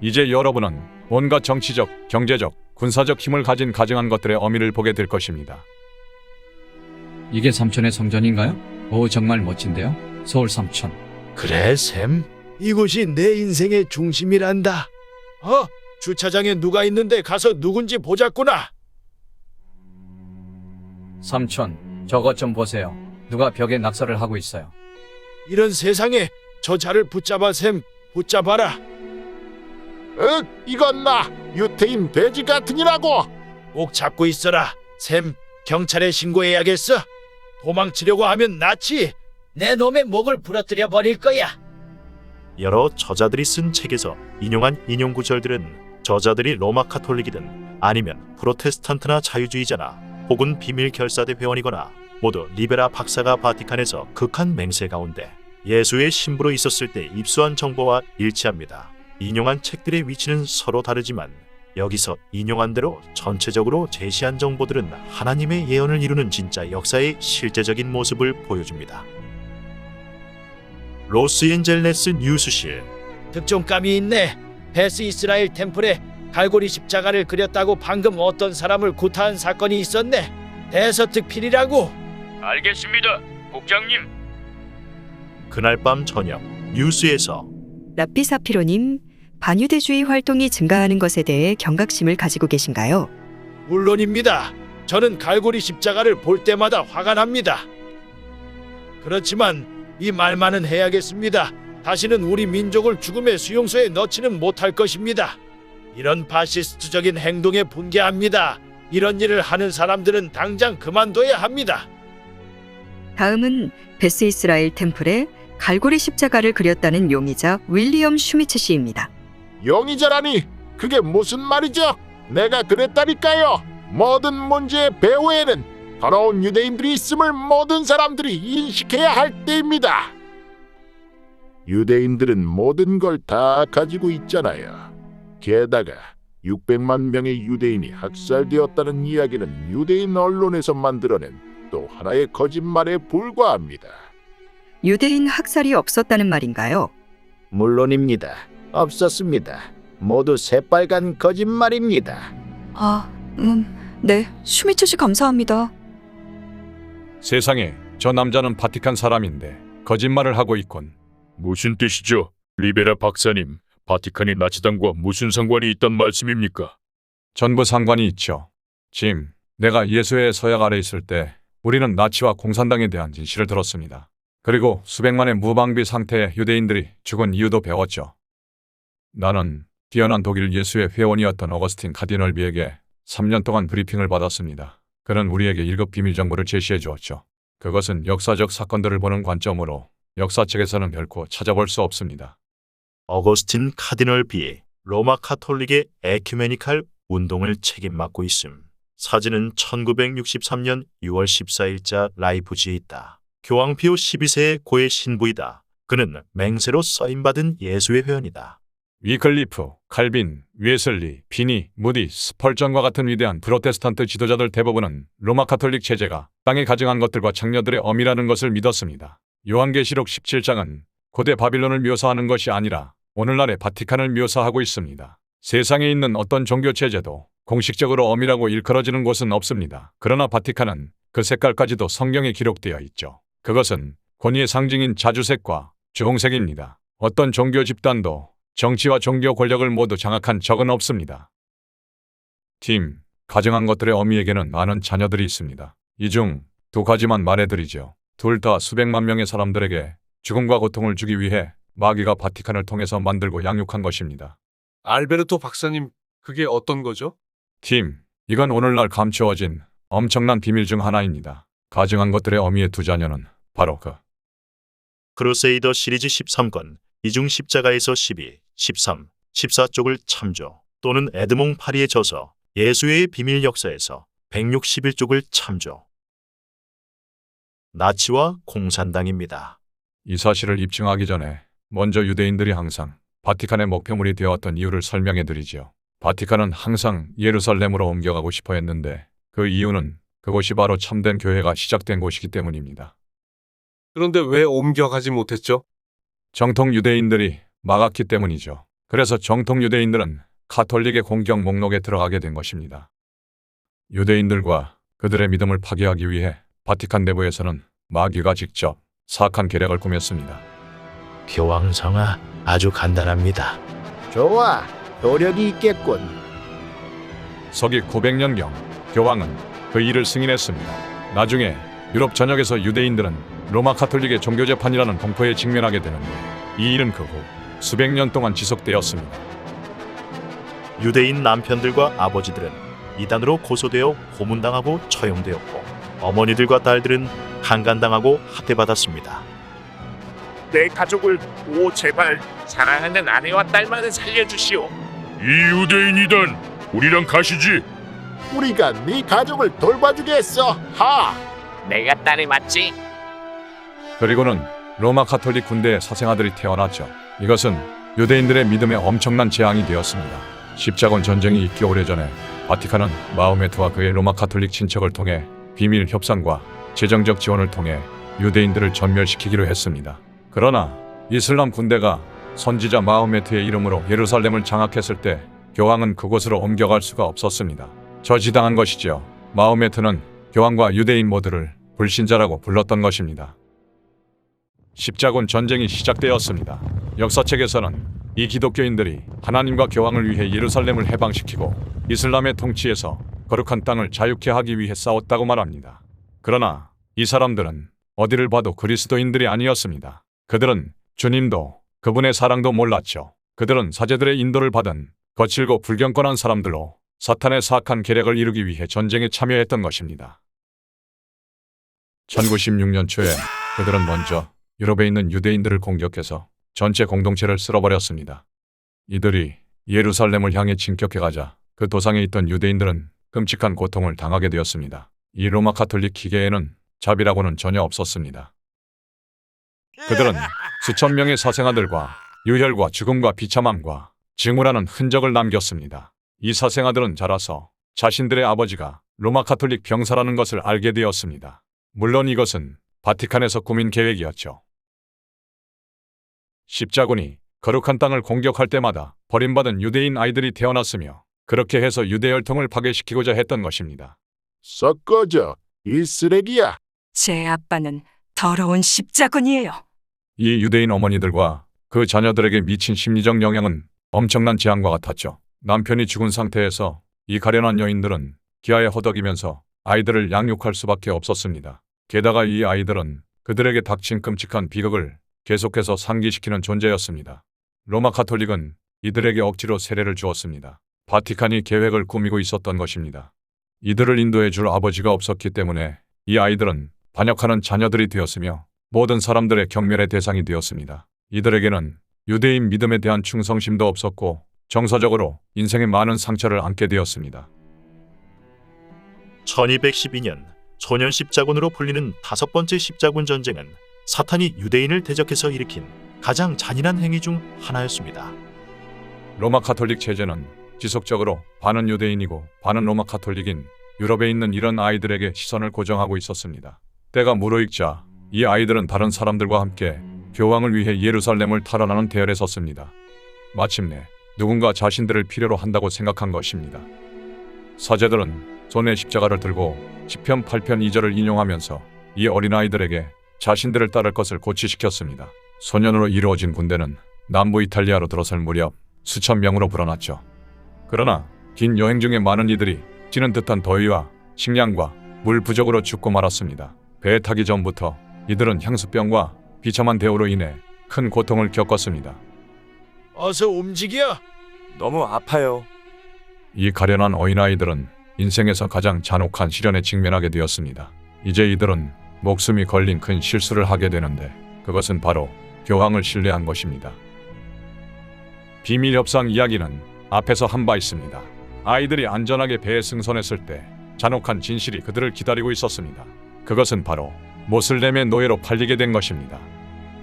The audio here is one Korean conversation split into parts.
이제 여러분은 온갖 정치적, 경제적, 군사적 힘을 가진 가증한 것들의 어미를 보게 될 것입니다. 이게 삼촌의 성전인가요? 오, 정말 멋진데요? 서울 삼촌. 그래, 샘. 이곳이 내 인생의 중심이란다. 주차장에 누가 있는데 가서 누군지 보자꾸나. 삼촌, 저것 좀 보세요. 누가 벽에 낙서를 하고 있어요. 이런 세상에 저 자를 붙잡아, 샘. 붙잡아라. 이건 나 유태인 돼지 같으니라고. 꼭 잡고 있어라, 샘. 경찰에 신고해야겠어. 도망치려고 하면 나치 내 놈의 목을 부러뜨려 버릴 거야. 여러 저자들이 쓴 책에서 인용한 인용 구절들은 저자들이 로마 카톨릭이든 아니면 프로테스탄트나 자유주의자나 혹은 비밀 결사대 회원이거나 모두 리베라 박사가 바티칸에서 극한 맹세 가운데 예수의 신부로 있었을 때 입수한 정보와 일치합니다. 인용한 책들의 위치는 서로 다르지만 여기서 인용한 대로 전체적으로 제시한 정보들은 하나님의 예언을 이루는 진짜 역사의 실제적인 모습을 보여줍니다. 로스앤젤레스 뉴스실. 특종감이 있네. 베스 이스라엘 템플에 갈고리 십자가를 그렸다고 방금 어떤 사람을 구타한 사건이 있었네. 대서특필이라고. 알겠습니다, 국장님. 그날 밤 저녁 뉴스에서 라피사피로님, 반유대주의 활동이 증가하는 것에 대해 경각심을 가지고 계신가요? 물론입니다. 저는 갈고리 십자가를 볼 때마다 화가 납니다. 그렇지만 이 말만은 해야겠습니다. 다시는 우리 민족을 죽음의 수용소에 넣지는 못할 것입니다. 이런 파시스트적인 행동에 분개합니다. 이런 일을 하는 사람들은 당장 그만둬야 합니다. 다음은 베스 이스라엘 템플에 갈고리 십자가를 그렸다는 용의자 윌리엄 슈미츠 씨입니다. 용의자라니 그게 무슨 말이죠? 내가 그랬다니까요. 모든 문제의 배후에는 더러운 유대인들이 있음을 모든 사람들이 인식해야 할 때입니다. 유대인들은 모든 걸 다 가지고 있잖아요. 게다가 600만 명의 유대인이 학살되었다는 이야기는 유대인 언론에서 만들어낸 또 하나의 거짓말에 불과합니다. 유대인 학살이 없었다는 말인가요? 물론입니다. 없었습니다. 모두 새빨간 거짓말입니다. 네, 슈미츠 씨 감사합니다. 세상에, 저 남자는 바티칸 사람인데 거짓말을 하고 있군. 무슨 뜻이죠? 리베라 박사님, 바티칸이 나치당과 무슨 상관이 있단 말씀입니까? 전부 상관이 있죠. 짐, 내가 예수의 서약 아래 있을 때 우리는 나치와 공산당에 대한 진실을 들었습니다. 그리고 수백만의 무방비 상태의 유대인들이 죽은 이유도 배웠죠. 나는 뛰어난 독일 예수의 회원이었던 어거스틴 카디널비에게 3년 동안 브리핑을 받았습니다. 그는 우리에게 1급 비밀 정보를 제시해 주었죠. 그것은 역사적 사건들을 보는 관점으로 역사책에서는 결코 찾아볼 수 없습니다. 어거스틴 카디널 비, 로마 카톨릭의 에큐메니칼 운동을 책임맡고 있음. 사진은 1963년 6월 14일자 라이프지에 있다. 교황 피오 12세의 고의 신부이다. 그는 맹세로 써임받은 예수의 회원이다. 위클리프, 칼빈, 웨슬리, 비니, 무디, 스펄전과 같은 위대한 프로테스탄트 지도자들 대부분은 로마 카톨릭 체제가 땅에 가증한 것들과 창녀들의 어미라는 것을 믿었습니다. 요한계시록 17장은 고대 바빌론을 묘사하는 것이 아니라 오늘날의 바티칸을 묘사하고 있습니다. 세상에 있는 어떤 종교 체제도 공식적으로 어미라고 일컬어지는 곳은 없습니다. 그러나 바티칸은 그 색깔까지도 성경에 기록되어 있죠. 그것은 권위의 상징인 자주색과 주홍색입니다. 어떤 종교 집단도 정치와 종교 권력을 모두 장악한 적은 없습니다. 팀, 가증한 것들의 어미에게는 많은 자녀들이 있습니다. 이 중 2가지만 말해드리죠. 둘 다 수백만 명의 사람들에게 죽음과 고통을 주기 위해 마귀가 바티칸을 통해서 만들고 양육한 것입니다. 알베르토 박사님, 그게 어떤 거죠? 팀, 이건 오늘날 감추어진 엄청난 비밀 중 하나입니다. 가증한 것들의 어미의 2자녀는 바로 크루세이더 시리즈 13권, 이중 십자가에서 12, 13, 14쪽을 참조 또는 에드몽 파리의 저서 예수의 비밀 역사에서 161쪽을 참조. 나치와 공산당입니다. 이 사실을 입증하기 전에 먼저 유대인들이 항상 바티칸의 목표물이 되어왔던 이유를 설명해 드리죠. 바티칸은 항상 예루살렘으로 옮겨가고 싶어 했는데 그 이유는 그곳이 바로 참된 교회가 시작된 곳이기 때문입니다. 그런데 왜 옮겨가지 못했죠? 정통 유대인들이 막았기 때문이죠. 그래서 정통 유대인들은 카톨릭의 공격 목록에 들어가게 된 것입니다. 유대인들과 그들의 믿음을 파괴하기 위해 바티칸 내부에서는 마귀가 직접 사악한 계략을 꾸몄습니다. 교황성아, 아주 간단합니다. 좋아, 도력이 있겠군. 서기 900년경 교황은 그 일을 승인했습니다. 나중에 유럽 전역에서 유대인들은 로마 카톨릭의 종교재판이라는 공포에 직면하게 되는데 이 일은 그 후 수백 년 동안 지속되었습니다. 유대인 남편들과 아버지들은 이단으로 고소되어 고문당하고 처형되었고 어머니들과 딸들은 강간당하고 학대받았습니다. 내 가족을 제발 사랑하는 아내와 딸만을 살려주시오. 이 유대인 이단 우리랑 가시지. 우리가 네 가족을 돌봐주겠어. 하! 내가 딸이 맞지? 그리고는 로마 카톨릭 군대의 사생아들이 태어났죠. 이것은 유대인들의 믿음에 엄청난 재앙이 되었습니다. 십자군 전쟁이 있기 오래전에 바티칸은 마호메트와 그의 로마 카톨릭 친척을 통해 비밀 협상과 재정적 지원을 통해 유대인들을 전멸시키기로 했습니다. 그러나 이슬람 군대가 선지자 마호메트의 이름으로 예루살렘을 장악했을 때 교황은 그곳으로 옮겨갈 수가 없었습니다. 저지당한 것이죠. 마호메트는 교황과 유대인 모두를 불신자라고 불렀던 것입니다. 십자군 전쟁이 시작되었습니다. 역사책에서는 이 기독교인들이 하나님과 교황을 위해 예루살렘을 해방시키고 이슬람의 통치에서 거룩한 땅을 자유케 하기 위해 싸웠다고 말합니다. 그러나 이 사람들은 어디를 봐도 그리스도인들이 아니었습니다. 그들은 주님도 그분의 사랑도 몰랐죠. 그들은 사제들의 인도를 받은 거칠고 불경건한 사람들로 사탄의 사악한 계략을 이루기 위해 전쟁에 참여했던 것입니다. 1916년 초에 그들은 먼저 유럽에 있는 유대인들을 공격해서 전체 공동체를 쓸어버렸습니다. 이들이 예루살렘을 향해 진격해가자 그 도상에 있던 유대인들은 끔찍한 고통을 당하게 되었습니다. 이 로마 카톨릭 기계에는 자비라고는 전혀 없었습니다. 그들은 수천 명의 사생아들과 유혈과 죽음과 비참함과 증오라는 흔적을 남겼습니다. 이 사생아들은 자라서 자신들의 아버지가 로마 카톨릭 병사라는 것을 알게 되었습니다. 물론 이것은 바티칸에서 꾸민 계획이었죠. 십자군이 거룩한 땅을 공격할 때마다 버림받은 유대인 아이들이 태어났으며 그렇게 해서 유대 혈통을 파괴시키고자 했던 것입니다. 썩어져, 이 쓰레기야. 제 아빠는 더러운 십자군이에요. 이 유대인 어머니들과 그 자녀들에게 미친 심리적 영향은 엄청난 재앙과 같았죠. 남편이 죽은 상태에서 이 가련한 여인들은 기아에 허덕이면서 아이들을 양육할 수밖에 없었습니다. 게다가 이 아이들은 그들에게 닥친 끔찍한 비극을 계속해서 상기시키는 존재였습니다. 로마 카톨릭은 이들에게 억지로 세례를 주었습니다. 바티칸이 계획을 꾸미고 있었던 것입니다. 이들을 인도해 줄 아버지가 없었기 때문에 이 아이들은 반역하는 자녀들이 되었으며 모든 사람들의 경멸의 대상이 되었습니다. 이들에게는 유대인 믿음에 대한 충성심도 없었고 정서적으로 인생에 많은 상처를 안게 되었습니다. 1212년 소년 십자군으로 불리는 다섯 번째 십자군 전쟁은 사탄이 유대인을 대적해서 일으킨 가장 잔인한 행위 중 하나였습니다. 로마 카톨릭 체제는 지속적으로 반은 유대인이고 반은 로마 카톨릭인 유럽에 있는 이런 아이들에게 시선을 고정하고 있었습니다. 때가 무르익자 이 아이들은 다른 사람들과 함께 교황을 위해 예루살렘을 탈환하는 대열에 섰습니다. 마침내 누군가 자신들을 필요로 한다고 생각한 것입니다. 사제들은 손에 십자가를 들고 시편 8편 2절을 인용하면서 이 어린아이들에게 자신들을 따를 것을 고취시켰습니다. 소년으로 이루어진 군대는 남부 이탈리아로 들어설 무렵 수천 명으로 불어났죠. 그러나 긴 여행 중에 많은 이들이 찌는 듯한 더위와 식량과 물 부족으로 죽고 말았습니다. 배에 타기 전부터 이들은 향수병과 비참한 대우로 인해 큰 고통을 겪었습니다. 어서 움직여. 너무 아파요. 이 가련한 어린아이들은 인생에서 가장 잔혹한 시련에 직면하게 되었습니다. 이제 이들은 목숨이 걸린 큰 실수를 하게 되는데 그것은 바로 교황을 신뢰한 것입니다. 비밀 협상 이야기는 앞에서 한 바 있습니다. 아이들이 안전하게 배에 승선했을 때 잔혹한 진실이 그들을 기다리고 있었습니다. 그것은 바로 모슬렘의 노예로 팔리게 된 것입니다.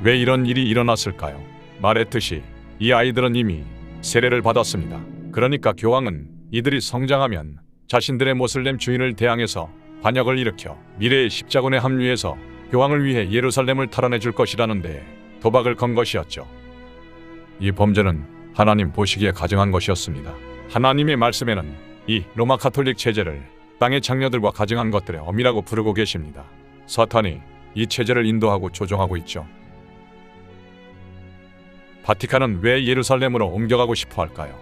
왜 이런 일이 일어났을까요? 말했듯이 이 아이들은 이미 세례를 받았습니다. 그러니까 교황은 이들이 성장하면 자신들의 모슬렘 주인을 대항해서 반역을 일으켜 미래의 십자군에 합류해서 교황을 위해 예루살렘을 탈환해 줄 것이라는 데에 도박을 건 것이었죠. 이 범죄는 하나님 보시기에 가증한 것이었습니다. 하나님의 말씀에는 이 로마 가톨릭 체제를 땅의 장녀들과 가증한 것들의 어미라고 부르고 계십니다. 사탄이 이 체제를 인도하고 조종하고 있죠. 바티칸은 왜 예루살렘으로 옮겨가고 싶어 할까요?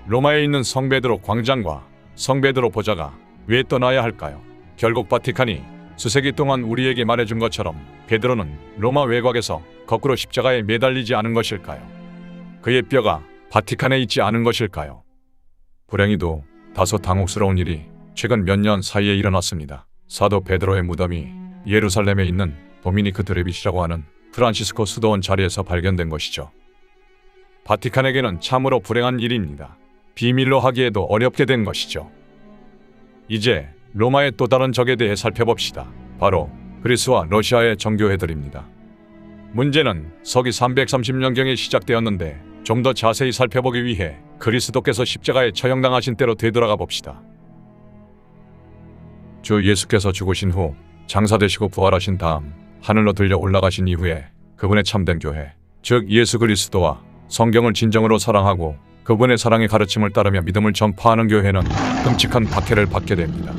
로마에 있는 성 베드로 광장과 성 베드로 보좌가 왜 떠나야 할까요? 결국 바티칸이 수세기 동안 우리에게 말해준 것처럼 베드로는 로마 외곽에서 거꾸로 십자가에 매달리지 않은 것일까요? 그의 뼈가 바티칸에 있지 않은 것일까요? 불행히도 다소 당혹스러운 일이 최근 몇 년 사이에 일어났습니다. 사도 베드로의 무덤이 예루살렘에 있는 도미니크 드레빗이라고 하는 프란시스코 수도원 자리에서 발견된 것이죠. 바티칸에게는 참으로 불행한 일입니다. 비밀로 하기에도 어렵게 된 것이죠. 이제 로마의 또 다른 적에 대해 살펴봅시다. 바로 그리스와 러시아의 정교회들입니다. 문제는 서기 330년경에 시작되었는데 좀 더 자세히 살펴보기 위해 그리스도께서 십자가에 처형당하신 때로 되돌아가 봅시다. 주 예수께서 죽으신 후 장사되시고 부활하신 다음 하늘로 들려 올라가신 이후에 그분의 참된 교회, 즉 예수 그리스도와 성경을 진정으로 사랑하고 그분의 사랑의 가르침을 따르며 믿음을 전파하는 교회는 끔찍한 박해를 받게 됩니다.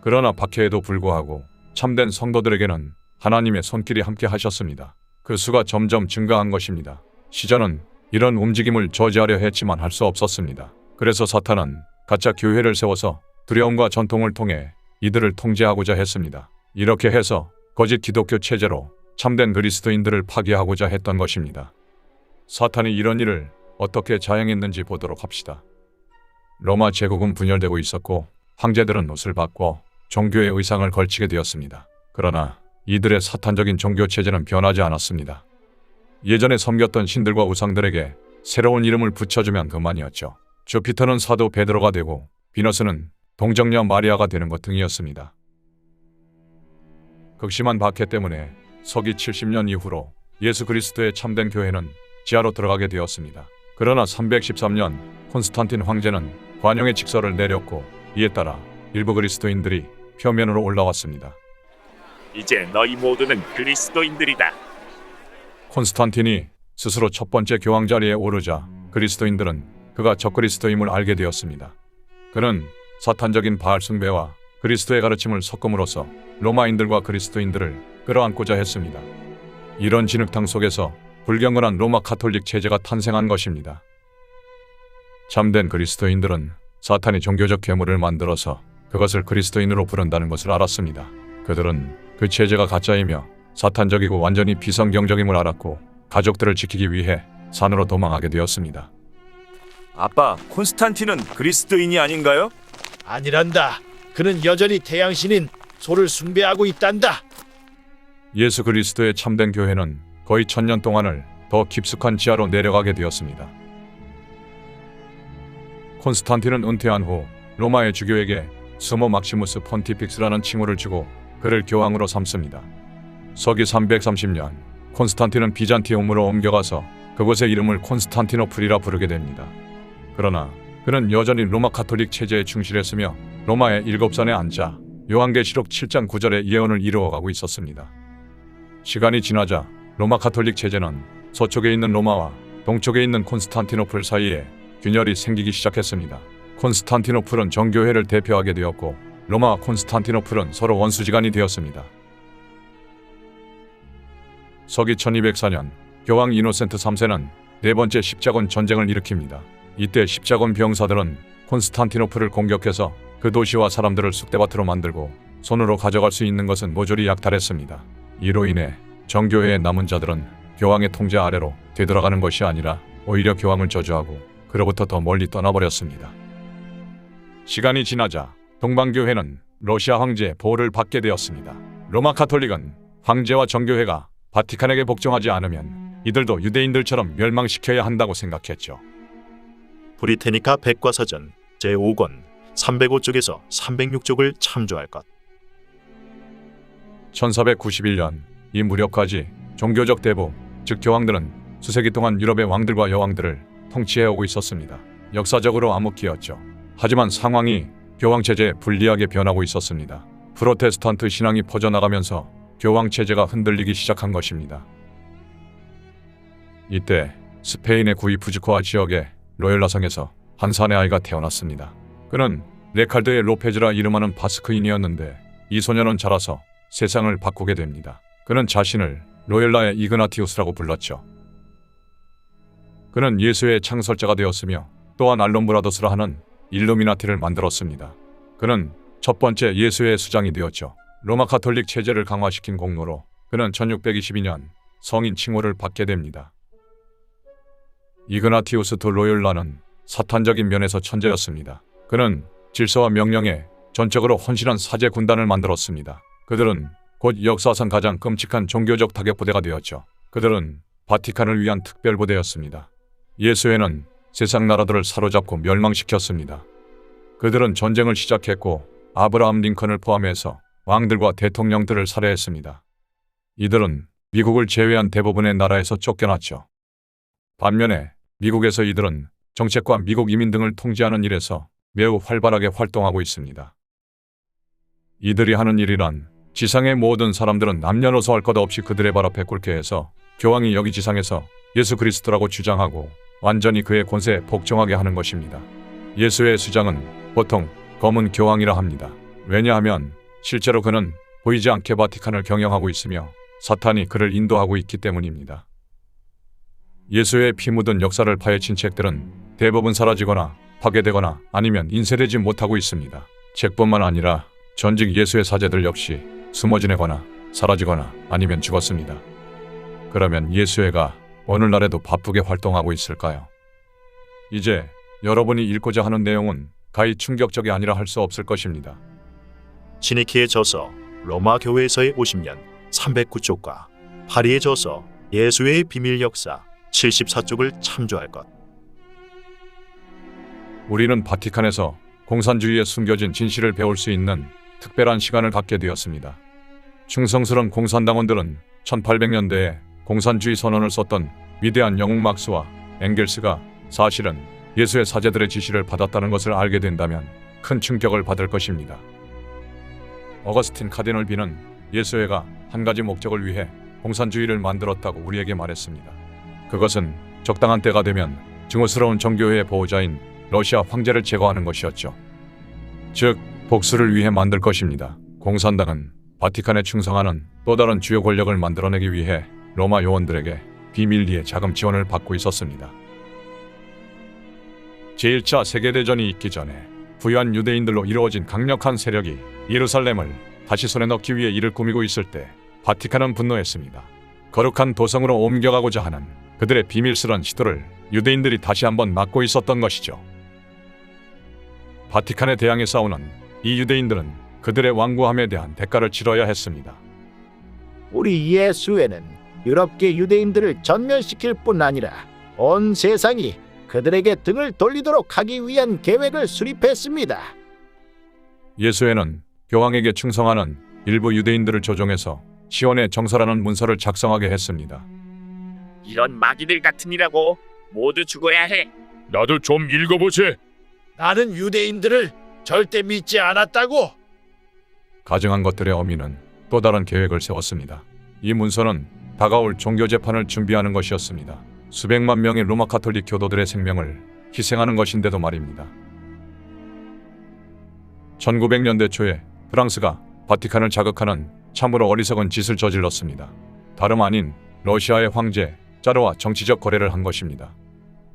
그러나 박해에도 불구하고 참된 성도들에게는 하나님의 손길이 함께 하셨습니다. 그 수가 점점 증가한 것입니다. 시전은 이런 움직임을 저지하려 했지만 할 수 없었습니다. 그래서 사탄은 가짜 교회를 세워서 두려움과 전통을 통해 이들을 통제하고자 했습니다. 이렇게 해서 거짓 기독교 체제로 참된 그리스도인들을 파괴하고자 했던 것입니다. 사탄이 이런 일을 어떻게 자행했는지 보도록 합시다. 로마 제국은 분열되고 있었고 황제들은 옷을 바꿔 종교의 의상을 걸치게 되었습니다. 그러나 이들의 사탄적인 종교 체제는 변하지 않았습니다. 예전에 섬겼던 신들과 우상들에게 새로운 이름을 붙여주면 그만이었죠. 주피터는 사도 베드로가 되고 비너스는 동정녀 마리아가 되는 것 등이었습니다. 극심한 박해 때문에 서기 70년 이후로 예수 그리스도의 참된 교회는 지하로 들어가게 되었습니다. 그러나 313년 콘스탄틴 황제는 관용의 직서를 내렸고 이에 따라 일부 그리스도인들이 표면으로 올라왔습니다. 이제 너희 모두는 그리스도인들이다. 콘스탄틴이 스스로 첫 번째 교황 자리에 오르자 그리스도인들은 그가 적그리스도임을 알게 되었습니다. 그는 사탄적인 바알 숭배와 그리스도의 가르침을 섞음으로써 로마인들과 그리스도인들을 끌어안고자 했습니다. 이런 진흙탕 속에서 불경건한 로마 가톨릭 체제가 탄생한 것입니다. 참된 그리스도인들은 사탄이 종교적 괴물을 만들어서 그것을 그리스도인으로 부른다는 것을 알았습니다. 그들은 그 체제가 가짜이며 사탄적이고 완전히 비성경적임을 알았고 가족들을 지키기 위해 산으로 도망하게 되었습니다. 아빠, 콘스탄틴은 그리스도인이 아닌가요? 아니란다. 그는 여전히 태양신인 소를 숭배하고 있단다. 예수 그리스도의 참된 교회는 거의 1000년 동안을 더 깊숙한 지하로 내려가게 되었습니다. 콘스탄틴은 은퇴한 후 로마의 주교에게 스모 막시무스 폰티픽스라는 칭호를 주고 그를 교황으로 삼습니다. 서기 330년 콘스탄틴은 비잔티움으로 옮겨가서 그곳의 이름을 콘스탄티노플이라 부르게 됩니다. 그러나 그는 여전히 로마 가톨릭 체제에 충실했으며 로마의 7산에 앉아 요한계시록 7장 9절의 예언을 이루어가고 있었습니다. 시간이 지나자 로마 가톨릭 체제는 서쪽에 있는 로마와 동쪽에 있는 콘스탄티노플 사이에 균열이 생기기 시작했습니다. 콘스탄티노플은 정교회를 대표하게 되었고 로마와 콘스탄티노플은 서로 원수지간이 되었습니다. 서기 1204년 교황 이노센트 3세는 네 번째 십자군 전쟁을 일으킵니다. 이때 십자군 병사들은 콘스탄티노플을 공격해서 그 도시와 사람들을 쑥대밭으로 만들고 손으로 가져갈 수 있는 것은 모조리 약탈했습니다. 이로 인해 정교회의 남은 자들은 교황의 통제 아래로 되돌아가는 것이 아니라 오히려 교황을 저주하고 그로부터 더 멀리 떠나버렸습니다. 시간이 지나자 동방교회는 러시아 황제의 보호를 받게 되었습니다. 로마 가톨릭은 황제와 정교회가 바티칸에게 복종하지 않으면 이들도 유대인들처럼 멸망시켜야 한다고 생각했죠. 브리테니카 백과사전 제5권 305쪽에서 306쪽을 참조할 것. 1491년 이 무렵까지 종교적 대부, 즉 교황들은 수세기 동안 유럽의 왕들과 여왕들을 통치해오고 있었습니다. 역사적으로 암흑기였죠. 하지만 상황이 교황 체제에 불리하게 변하고 있었습니다. 프로테스탄트 신앙이 퍼져나가면서 교황 체제가 흔들리기 시작한 것입니다. 이때 스페인의 구이푸즈코아 지역의 로엘라성에서 한 사내 아이가 태어났습니다. 그는 레칼드의 로페즈라 이름하는 바스크인이었는데 이 소녀는 자라서 세상을 바꾸게 됩니다. 그는 자신을 로엘라의 이그나티우스라고 불렀죠. 그는 예수의 창설자가 되었으며 또한 알롬브라더스라 하는 일루미나티를 만들었습니다. 그는 첫 번째 예수의 수장이 되었죠. 로마 가톨릭 체제를 강화시킨 공로로 그는 1622년 성인 칭호를 받게 됩니다. 이그나티우스 드 로열라는 사탄적인 면에서 천재였습니다. 그는 질서와 명령에 전적으로 헌신한 사제 군단을 만들었습니다. 그들은 곧 역사상 가장 끔찍한 종교적 타격부대가 되었죠. 그들은 바티칸을 위한 특별부대였습니다. 예수회는 세상 나라들을 사로잡고 멸망시켰습니다. 그들은 전쟁을 시작했고 아브라함 링컨을 포함해서 왕들과 대통령들을 살해했습니다. 이들은 미국을 제외한 대부분의 나라에서 쫓겨났죠. 반면에 미국에서 이들은 정책과 미국 이민 등을 통제하는 일에서 매우 활발하게 활동하고 있습니다. 이들이 하는 일이란 지상의 모든 사람들은 남녀노소 할 것 없이 그들의 발 앞에 꿇게 해서 교황이 여기 지상에서 예수 그리스도라고 주장하고 완전히 그의 권세에 복종하게 하는 것입니다. 예수의 수장은 보통 검은 교황이라 합니다. 왜냐하면 실제로 그는 보이지 않게 바티칸을 경영하고 있으며 사탄이 그를 인도하고 있기 때문입니다. 예수의 피 묻은 역사를 파헤친 책들은 대부분 사라지거나 파괴되거나 아니면 인쇄되지 못하고 있습니다. 책뿐만 아니라 전직 예수의 사제들 역시 숨어 지내거나 사라지거나 아니면 죽었습니다. 그러면 예수회가 오늘날에도 바쁘게 활동하고 있을까요? 이제 여러분이 읽고자 하는 내용은 가히 충격적이 아니라 할 수 없을 것입니다. 치니키의 저서 로마 교회에서의 50년 309쪽과 파리의 저서 예수회의 비밀 역사 74쪽을 참조할 것. 우리는 바티칸에서 공산주의에 숨겨진 진실을 배울 수 있는 특별한 시간을 갖게 되었습니다. 충성스러운 공산당원들은 1800년대에 공산주의 선언을 썼던 위대한 영웅 막스와 엥겔스가 사실은 예수의 사제들의 지시를 받았다는 것을 알게 된다면 큰 충격을 받을 것입니다. 어거스틴 카디널 비는 예수회가 한 가지 목적을 위해 공산주의를 만들었다고 우리에게 말했습니다. 그것은 적당한 때가 되면 증오스러운 정교회의 보호자인 러시아 황제를 제거하는 것이었죠. 즉, 복수를 위해 만들 것입니다. 공산당은 바티칸에 충성하는 또 다른 주요 권력을 만들어내기 위해 로마 요원들에게 비밀리에 자금 지원을 받고 있었습니다. 제1차 세계대전이 있기 전에 부유한 유대인들로 이루어진 강력한 세력이 예루살렘을 다시 손에 넣기 위해 이를 꾸미고 있을 때 바티칸은 분노했습니다. 거룩한 도성으로 옮겨가고자 하는 그들의 비밀스런 시도를 유대인들이 다시 한번 막고 있었던 것이죠. 바티칸에 대항해 싸우는 이 유대인들은 그들의 완고함에 대한 대가를 치러야 했습니다. 우리 예수회는 유럽계 유대인들을 전면시킬 뿐 아니라 온 세상이 그들에게 등을 돌리도록 하기 위한 계획을 수립했습니다. 예수회는 교황에게 충성하는 일부 유대인들을 조종해서 시온의 정서라는 문서를 작성하게 했습니다. 이런 마귀들 같으니라고 모두 죽어야 해. 나도 좀 읽어보지. 나는 유대인들을 절대 믿지 않았다고. 가증한 것들의 어미는 또 다른 계획을 세웠습니다. 이 문서는 다가올 종교재판을 준비하는 것이었습니다. 수백만 명의 로마 가톨릭 교도들의 생명을 희생하는 것인데도 말입니다. 1900년대 초에 프랑스가 바티칸을 자극하는 참으로 어리석은 짓을 저질렀습니다. 다름 아닌 러시아의 황제 짜르와 정치적 거래를 한 것입니다.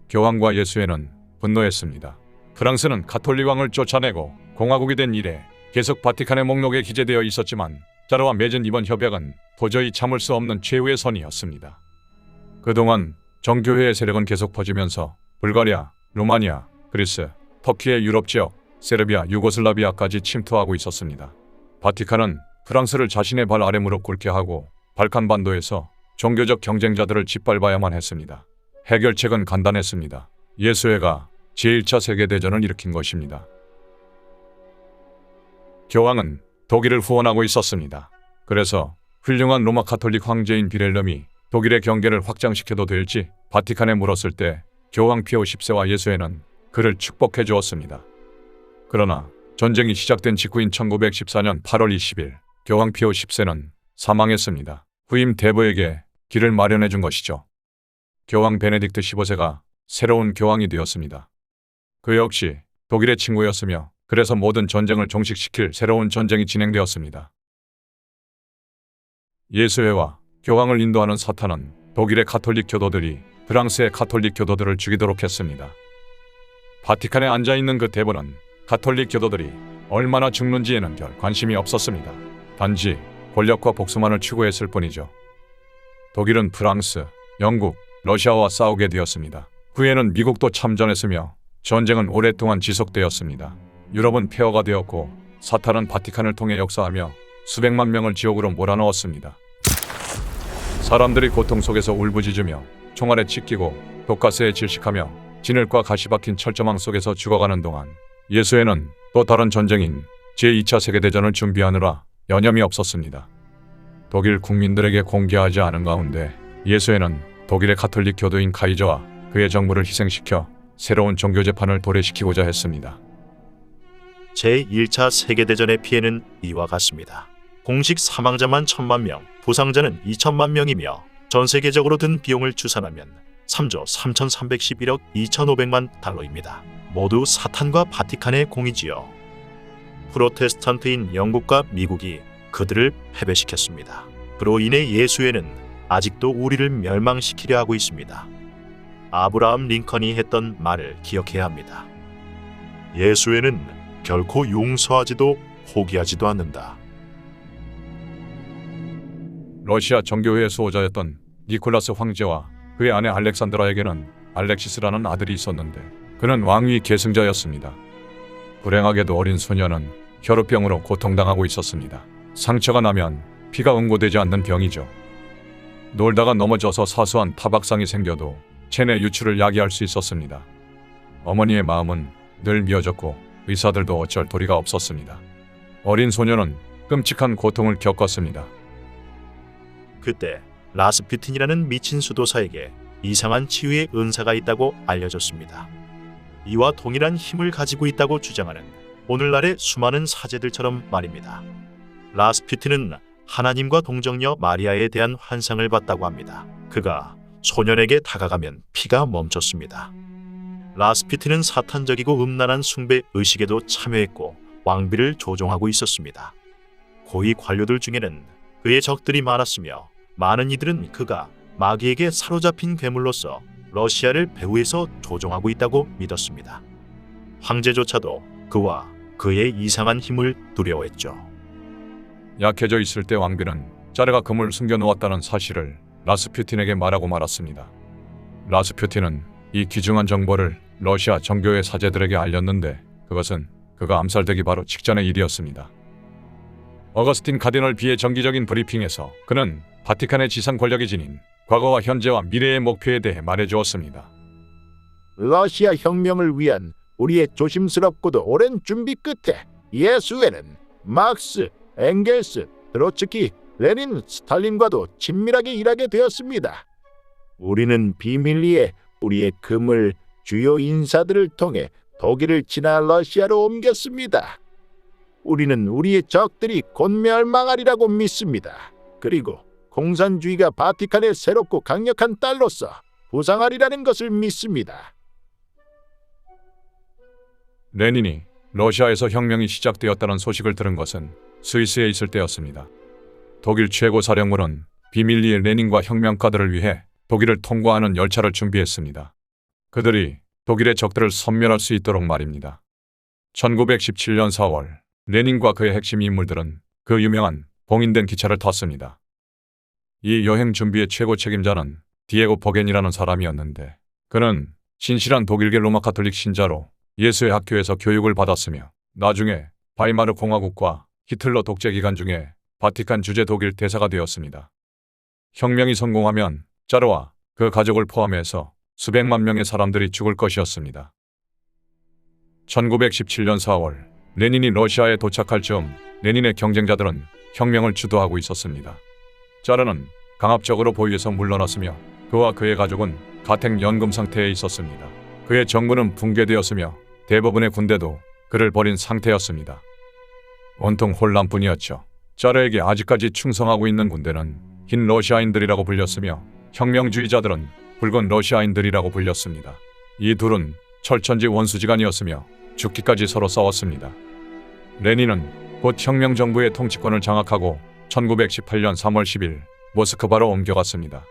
교황과 예수회는 분노했습니다. 프랑스는 가톨릭 왕을 쫓아내고 공화국이 된 이래 계속 바티칸의 목록에 기재되어 있었지만 짜르와 맺은 이번 협약은 도저히 참을 수 없는 최후의 선이었습니다. 그동안 정교회의 세력은 계속 퍼지면서 불가리아, 루마니아, 그리스, 터키의 유럽 지역, 세르비아, 유고슬라비아까지 침투하고 있었습니다. 바티칸은 프랑스를 자신의 발 아래 무릎 꿇게 하고 발칸반도에서 종교적 경쟁자들을 짓밟아야만 했습니다. 해결책은 간단했습니다. 예수회가 제1차 세계대전을 일으킨 것입니다. 교황은 독일을 후원하고 있었습니다. 그래서 훌륭한 로마 가톨릭 황제인 비렐름이 독일의 경계를 확장시켜도 될지 바티칸에 물었을 때 교황 피오 10세와 예수회는 그를 축복해 주었습니다. 그러나 전쟁이 시작된 직후인 1914년 8월 20일 교황 피오 10세는 사망했습니다. 후임 대부에게 길을 마련해 준 것이죠. 교황 베네딕트 15세가 새로운 교황이 되었습니다. 그 역시 독일의 친구였으며 그래서 모든 전쟁을 종식시킬 새로운 전쟁이 진행되었습니다. 예수회와 교황을 인도하는 사탄은 독일의 가톨릭 교도들이 프랑스의 가톨릭 교도들을 죽이도록 했습니다. 바티칸에 앉아있는 그 대부는 가톨릭 교도들이 얼마나 죽는지에는 별 관심이 없었습니다. 단지 권력과 복수만을 추구했을 뿐이죠. 독일은 프랑스, 영국, 러시아와 싸우게 되었습니다. 후에는 미국도 참전했으며 전쟁은 오랫동안 지속되었습니다. 유럽은 폐허가 되었고 사탄은 바티칸을 통해 역사하며 수백만 명을 지옥으로 몰아넣었습니다. 사람들이 고통 속에서 울부짖으며 총알에 찢기고 독가스에 질식하며 진흙과 가시 박힌 철조망 속에서 죽어가는 동안 예수에는 또 다른 전쟁인 제2차 세계대전을 준비하느라 여념이 없었습니다. 독일 국민들에게 공개하지 않은 가운데 예수에는 독일의 가톨릭 교도인 카이저와 그의 정부를 희생시켜 새로운 종교 재판을 도래시키고자 했습니다. 제1차 세계대전의 피해는 이와 같습니다. 공식 사망자만 1000만 명, 부상자는 2000만 명이며 전 세계적으로 든 비용을 추산하면 3조 3311억 2500만 달러입니다. 모두 사탄과 바티칸의 공이지요. 프로테스탄트인 영국과 미국이 그들을 패배시켰습니다. 그로 인해 예수회는 아직도 우리를 멸망시키려 하고 있습니다. 아브라함 링컨이 했던 말을 기억해야 합니다. 예수회는 결코 용서하지도 포기하지도 않는다. 러시아 정교회의 수호자였던 니콜라스 황제와 그의 아내 알렉산드라에게는 알렉시스라는 아들이 있었는데 그는 왕위 계승자였습니다. 불행하게도 어린 소녀는 혈우병으로 고통당하고 있었습니다. 상처가 나면 피가 응고되지 않는 병이죠. 놀다가 넘어져서 사소한 타박상이 생겨도 체내 유출을 야기할 수 있었습니다. 어머니의 마음은 늘 미어졌고 의사들도 어쩔 도리가 없었습니다. 어린 소녀는 끔찍한 고통을 겪었습니다. 그때 라스푸틴이라는 미친 수도사에게 이상한 치유의 은사가 있다고 알려졌습니다. 이와 동일한 힘을 가지고 있다고 주장하는 오늘날의 수많은 사제들처럼 말입니다. 라스푸틴은 하나님과 동정녀 마리아에 대한 환상을 봤다고 합니다. 그가 소년에게 다가가면 피가 멈췄습니다. 라스푸틴은 사탄적이고 음란한 숭배 의식에도 참여했고 왕비를 조종하고 있었습니다. 고위 관료들 중에는 그의 적들이 많았으며 많은 이들은 그가 마귀에게 사로잡힌 괴물로서 러시아를 배후에서 조종하고 있다고 믿었습니다. 황제조차도 그와 그의 이상한 힘을 두려워했죠. 약해져 있을 때 왕비는 짜르가 금을 숨겨놓았다는 사실을 라스푸틴에게 말하고 말았습니다. 라스푸틴은 이 귀중한 정보를 러시아 정교회 사제들에게 알렸는데 그것은 그가 암살되기 바로 직전의 일이었습니다. 어거스틴 카디널 비의 정기적인 브리핑에서 그는 바티칸의 지상 권력이 지닌 과거와 현재와 미래의 목표에 대해 말해주었습니다. 러시아 혁명을 위한 우리의 조심스럽고도 오랜 준비 끝에 예수회는 막스, 엥겔스, 트로츠키, 레닌, 스탈린과도 친밀하게 일하게 되었습니다. 우리는 비밀리에 우리의 금을 주요 인사들을 통해 독일을 지나 러시아로 옮겼습니다. 우리는 우리의 적들이 곧 멸망하리라고 믿습니다. 그리고 공산주의가 바티칸의 새롭고 강력한 딸로서 부상하리라는 것을 믿습니다. 레닌이 러시아에서 혁명이 시작되었다는 소식을 들은 것은 스위스에 있을 때였습니다. 독일 최고 사령부는 비밀리에 레닌과 혁명가들을 위해 독일을 통과하는 열차를 준비했습니다. 그들이 독일의 적들을 섬멸할 수 있도록 말입니다. 1917년 4월 레닌과 그의 핵심 인물들은 그 유명한 봉인된 기차를 탔습니다. 이 여행 준비의 최고 책임자는 디에고 버겐이라는 사람이었는데 그는 신실한 독일계 로마 가톨릭 신자로 예수의 학교에서 교육을 받았으며 나중에 바이마르 공화국과 히틀러 독재 기간 중에 바티칸 주재 독일 대사가 되었습니다. 혁명이 성공하면 짜르와 그 가족을 포함해서 수백만 명의 사람들이 죽을 것이었습니다. 1917년 4월 레닌이 러시아에 도착할 즈음 레닌의 경쟁자들은 혁명을 주도하고 있었습니다. 짜르는 강압적으로 보위에서 물러났으며 그와 그의 가족은 가택 연금 상태에 있었습니다. 그의 정부는 붕괴되었으며 대부분의 군대도 그를 버린 상태였습니다. 온통 혼란뿐이었죠. 짜르에게 아직까지 충성하고 있는 군대는 흰 러시아인들이라고 불렸으며 혁명주의자들은 붉은 러시아인들이라고 불렸습니다. 이 둘은 철천지 원수지간이었으며 죽기까지 서로 싸웠습니다. 레닌은 곧 혁명정부의 통치권을 장악하고 1918년 3월 10일 모스크바로 옮겨갔습니다.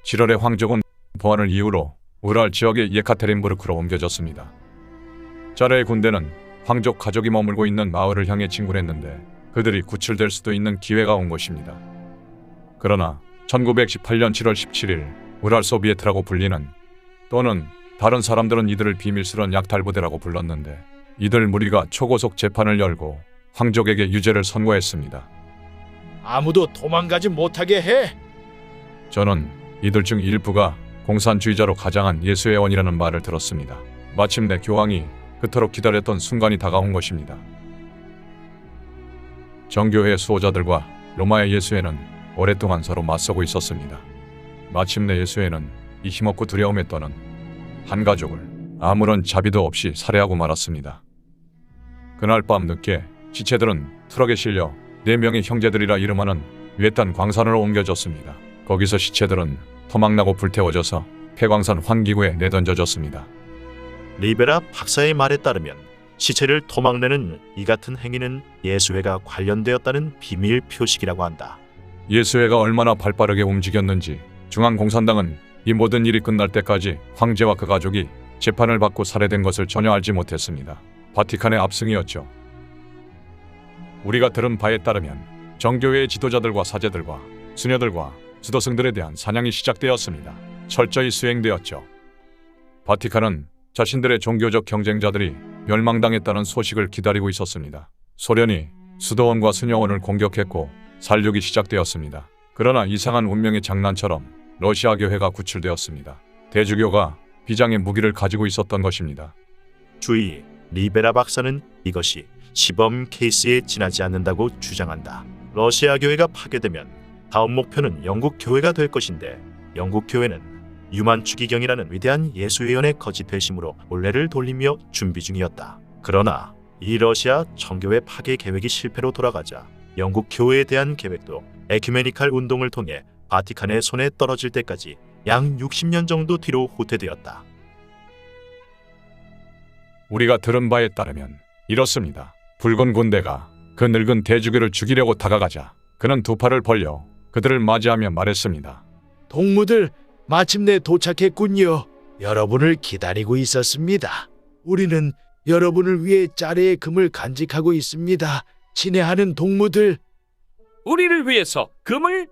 7월에 황족은 보안을 이유로 우랄 지역의 예카테린부르크로 옮겨졌습니다. 짜레의 군대는 황족 가족이 머물고 있는 마을을 향해 진군했는데 그들이 구출될 수도 있는 기회가 온 것입니다. 그러나 1918년 7월 17일 우랄 소비에트라고 불리는 또는 다른 사람들은 이들을 비밀스런 약탈부대라고 불렀는데 이들 무리가 초고속 재판을 열고 황족에게 유죄를 선고했습니다. 아무도 도망가지 못하게 해. 저는 이들 중 일부가 공산주의자로 가장한 예수회원이라는 말을 들었습니다. 마침내 교황이 그토록 기다렸던 순간이 다가온 것입니다. 정교회 수호자들과 로마의 예수회는 오랫동안 서로 맞서고 있었습니다. 마침내 예수회는 이 힘없고 두려움에 떠는 한 가족을 아무런 자비도 없이 살해하고 말았습니다. 그날 밤 늦게 시체들은 트럭에 실려 4명의 형제들이라 이름하는 외딴 광산으로 옮겨졌습니다. 거기서 시체들은 토막나고 불태워져서 폐광산 환기구에 내던져졌습니다. 리베라 박사의 말에 따르면 시체를 토막내는 이 같은 행위는 예수회가 관련되었다는 비밀 표식이라고 한다. 예수회가 얼마나 발빠르게 움직였는지 중앙공산당은 이 모든 일이 끝날 때까지 황제와 그 가족이 재판을 받고 살해된 것을 전혀 알지 못했습니다. 바티칸의 압승이었죠. 우리가 들은 바에 따르면 정교회의 지도자들과 사제들과 수녀들과 수도승들에 대한 사냥이 시작되었습니다. 철저히 수행되었죠. 바티칸은 자신들의 종교적 경쟁자들이 멸망당했다는 소식을 기다리고 있었습니다. 소련이 수도원과 수녀원을 공격했고 살육이 시작되었습니다. 그러나 이상한 운명의 장난처럼 러시아 교회가 구출되었습니다. 대주교가 비장의 무기를 가지고 있었던 것입니다. 주의, 리베라 박사는 이것이 시범 케이스에 지나지 않는다고 주장한다. 러시아 교회가 파괴되면 다음 목표는 영국 교회가 될 것인데 영국 교회는 유만추기경이라는 위대한 예수회원의 거짓 회심으로 올레를 돌리며 준비 중이었다. 그러나 이 러시아 정교회 파괴 계획이 실패로 돌아가자 영국 교회에 대한 계획도 에큐메니칼 운동을 통해 바티칸의 손에 떨어질 때까지 약 60년 정도 뒤로 후퇴되었다. 우리가 들은 바에 따르면 이렇습니다. 붉은 군대가 그 늙은 대주교를 죽이려고 다가가자 그는 두 팔을 벌려 그들을 맞이하며 말했습니다. 동무들 마침내 도착했군요. 여러분을 기다리고 있었습니다. 우리는 여러분을 위해 짜레의 금을 간직하고 있습니다. 친애하는 동무들. 우리를 위해서 금을?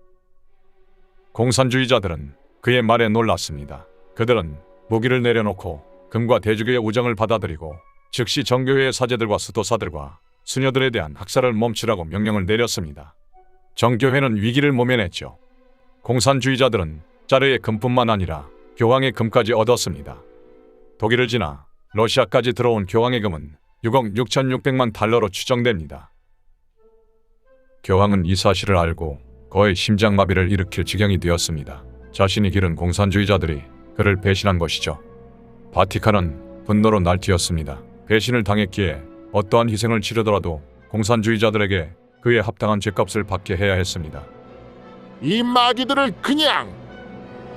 공산주의자들은 그의 말에 놀랐습니다. 그들은 무기를 내려놓고 금과 대주교의 우정을 받아들이고 즉시 정교회의 사제들과 수도사들과 수녀들에 대한 학살을 멈추라고 명령을 내렸습니다. 정교회는 위기를 모면했죠. 공산주의자들은 짜르의 금뿐만 아니라 교황의 금까지 얻었습니다. 독일을 지나 러시아까지 들어온 교황의 금은 6억 6,600만 달러로 추정됩니다. 교황은 이 사실을 알고 거의 심장마비를 일으킬 지경이 되었습니다. 자신이 기른 공산주의자들이 그를 배신한 것이죠. 바티칸은 분노로 날뛰었습니다. 배신을 당했기에 어떠한 희생을 치르더라도 공산주의자들에게 그에 합당한 죗값을 받게 해야 했습니다. 이 마귀들을 그냥!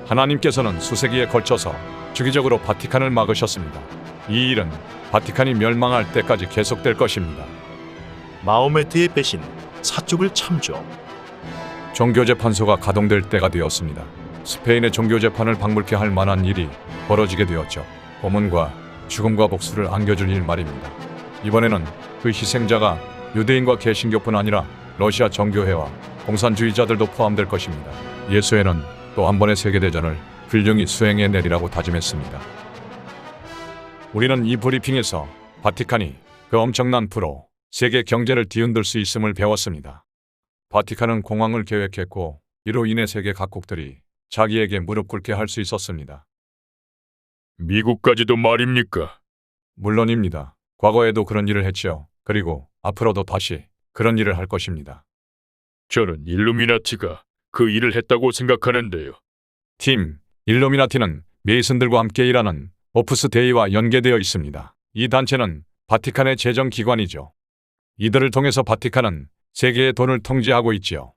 하나님께서는 수세기에 걸쳐서 주기적으로 바티칸을 막으셨습니다. 이 일은 바티칸이 멸망할 때까지 계속될 것입니다. 마호메트의 배신, 사쪽을 참조. 종교재판소가 가동될 때가 되었습니다. 스페인의 종교재판을 방불케 할 만한 일이 벌어지게 되었죠. 고문과 죽음과 복수를 안겨줄 일 말입니다. 이번에는 그 희생자가 유대인과 개신교뿐 아니라 러시아 정교회와 공산주의자들도 포함될 것입니다. 예수회는 또 한 번의 세계대전을 훌륭히 수행해내리라고 다짐했습니다. 우리는 이 브리핑에서 바티칸이 그 엄청난 부로 세계 경제를 뒤흔들 수 있음을 배웠습니다. 바티칸은 공황을 계획했고 이로 인해 세계 각국들이 자기에게 무릎 꿇게 할 수 있었습니다. 미국까지도 말입니까? 물론입니다. 과거에도 그런 일을 했지요. 그리고 앞으로도 다시 그런 일을 할 것입니다. 저는 일루미나티가 그 일을 했다고 생각하는데요. 팀 일루미나티는 메이슨들과 함께 일하는 오프스 데이와 연계되어 있습니다. 이 단체는 바티칸의 재정기관이죠. 이들을 통해서 바티칸은 세계의 돈을 통제하고 있지요.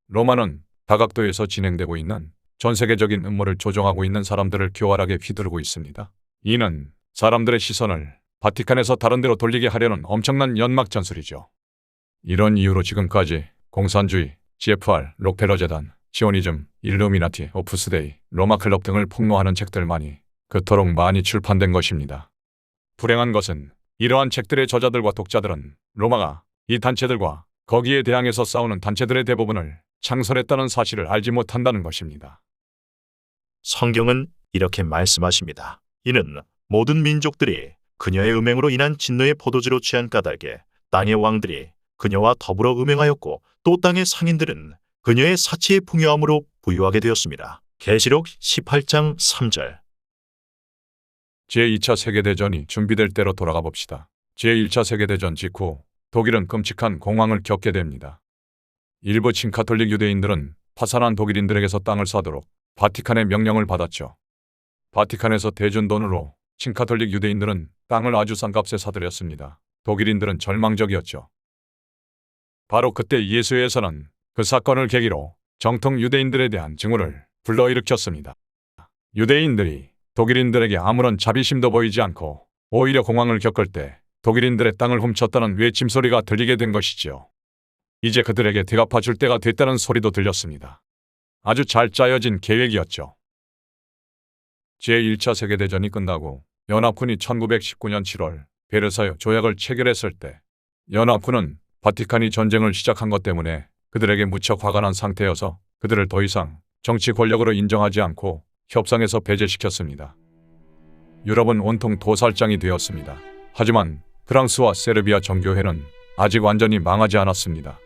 로마는 다각도에서 진행되고 있는 전 세계적인 음모를 조종하고 있는 사람들을 교활하게 휘두르고 있습니다. 이는 사람들의 시선을 바티칸에서 다른 데로 돌리게 하려는 엄청난 연막 전술이죠. 이런 이유로 지금까지 공산주의, GFR, 록펠러 재단, 시오니즘, 일루미나티, 오프스데이, 로마 클럽 등을 폭로하는 책들만이 그토록 많이 출판된 것입니다. 불행한 것은 이러한 책들의 저자들과 독자들은 로마가 이 단체들과 거기에 대항해서 싸우는 단체들의 대부분을 창설했다는 사실을 알지 못한다는 것입니다. 성경은 이렇게 말씀하십니다. 이는 모든 민족들이 그녀의 음행으로 인한 진노의 포도주로 취한 까닭에 땅의 왕들이 그녀와 더불어 음행하였고 또 땅의 상인들은 그녀의 사치의 풍요함으로 부유하게 되었습니다. 계시록 18장 3절. 제2차 세계대전이 준비될 때로 돌아가 봅시다. 제1차 세계대전 직후 독일은 끔찍한 공황을 겪게 됩니다. 일부 친카톨릭 유대인들은 파산한 독일인들에게서 땅을 사도록 바티칸의 명령을 받았죠. 바티칸에서 대준 돈으로 친카톨릭 유대인들은 땅을 아주 싼 값에 사들였습니다. 독일인들은 절망적이었죠. 바로 그때 예수회에서는 그 사건을 계기로 정통 유대인들에 대한 증오를 불러일으켰습니다. 유대인들이 독일인들에게 아무런 자비심도 보이지 않고 오히려 공황을 겪을 때 독일인들의 땅을 훔쳤다는 외침소리가 들리게 된 것이지요. 이제 그들에게 대갚아줄 때가 됐다는 소리도 들렸습니다. 아주 잘 짜여진 계획이었죠. 제1차 세계대전이 끝나고 연합군이 1919년 7월 베르사유 조약을 체결했을 때 연합군은 바티칸이 전쟁을 시작한 것 때문에 그들에게 무척 화가 난 상태여서 그들을 더 이상 정치 권력으로 인정하지 않고 협상에서 배제시켰습니다. 유럽은 온통 도살장이 되었습니다. 하지만 프랑스와 세르비아 정교회는 아직 완전히 망하지 않았습니다.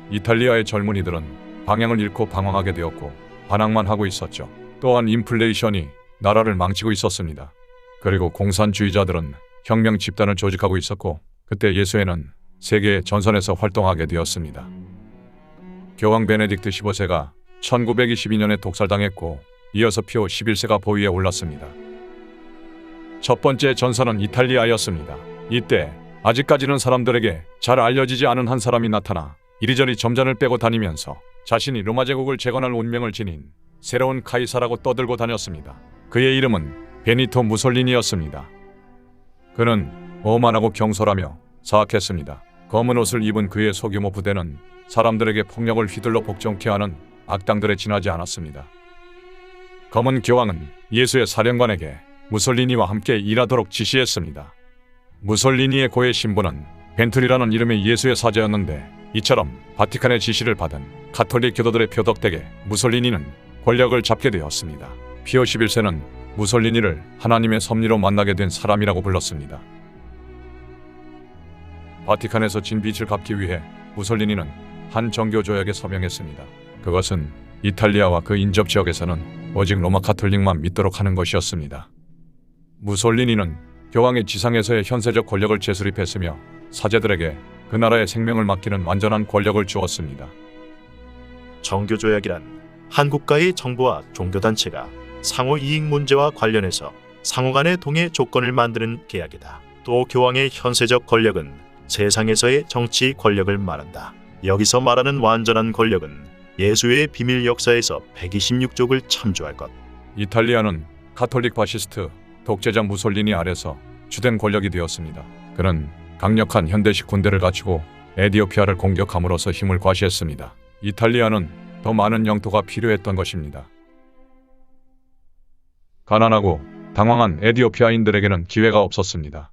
이탈리아의 젊은이들은 방향을 잃고 방황하게 되었고 반항만 하고 있었죠. 또한 인플레이션이 나라를 망치고 있었습니다. 그리고 공산주의자들은 혁명 집단을 조직하고 있었고 그때 예수회는 세계의 전선에서 활동하게 되었습니다. 교황 베네딕트 15세가 1922년에 독살당했고 이어서 피오 11세가 보위에 올랐습니다. 첫 번째 전선은 이탈리아였습니다. 이때 아직까지는 사람들에게 잘 알려지지 않은 한 사람이 나타나 이리저리 점잔을 빼고 다니면서 자신이 로마 제국을 재건할 운명을 지닌 새로운 카이사라고 떠들고 다녔습니다. 그의 이름은 베니토 무솔리니였습니다. 그는 오만하고 경솔하며 사악했습니다. 검은 옷을 입은 그의 소규모 부대는 사람들에게 폭력을 휘둘러 복종케 하는 악당들에 지나지 않았습니다. 검은 교황은 예수의 사령관에게 무솔리니와 함께 일하도록 지시했습니다. 무솔리니의 고해 신부는 벤틀이라는 이름의 예수의 사제였는데 이처럼 바티칸의 지시를 받은 가톨릭 교도들의 표덕 덕에 무솔리니는 권력을 잡게 되었습니다. 피오 11세는 무솔리니를 하나님의 섭리로 만나게 된 사람이라고 불렀습니다. 바티칸에서 진 빚을 갚기 위해 무솔리니는 한 정교 조약에 서명했습니다. 그것은 이탈리아와 그 인접 지역에서는 오직 로마 가톨릭만 믿도록 하는 것이었습니다. 무솔리니는 교황의 지상에서의 현세적 권력을 재수립했으며 사제들에게 그 나라의 생명을 맡기는 완전한 권력을 주었습니다. 정교조약이란 한 국가의 정부와 종교단체가 상호 이익 문제와 관련해서 상호 간의 동의 조건을 만드는 계약이다. 또 교황의 현세적 권력은 세상에서의 정치 권력을 말한다. 여기서 말하는 완전한 권력은 예수의 비밀 역사에서 126족을 참조할 것. 이탈리아는 가톨릭 파시스트 독재자 무솔리니 아래서 주된 권력이 되었습니다. 그는 강력한 현대식 군대를 갖추고 에디오피아를 공격함으로써 힘을 과시했습니다. 이탈리아는 더 많은 영토가 필요했던 것입니다. 가난하고 당황한 에디오피아인들에게는 기회가 없었습니다.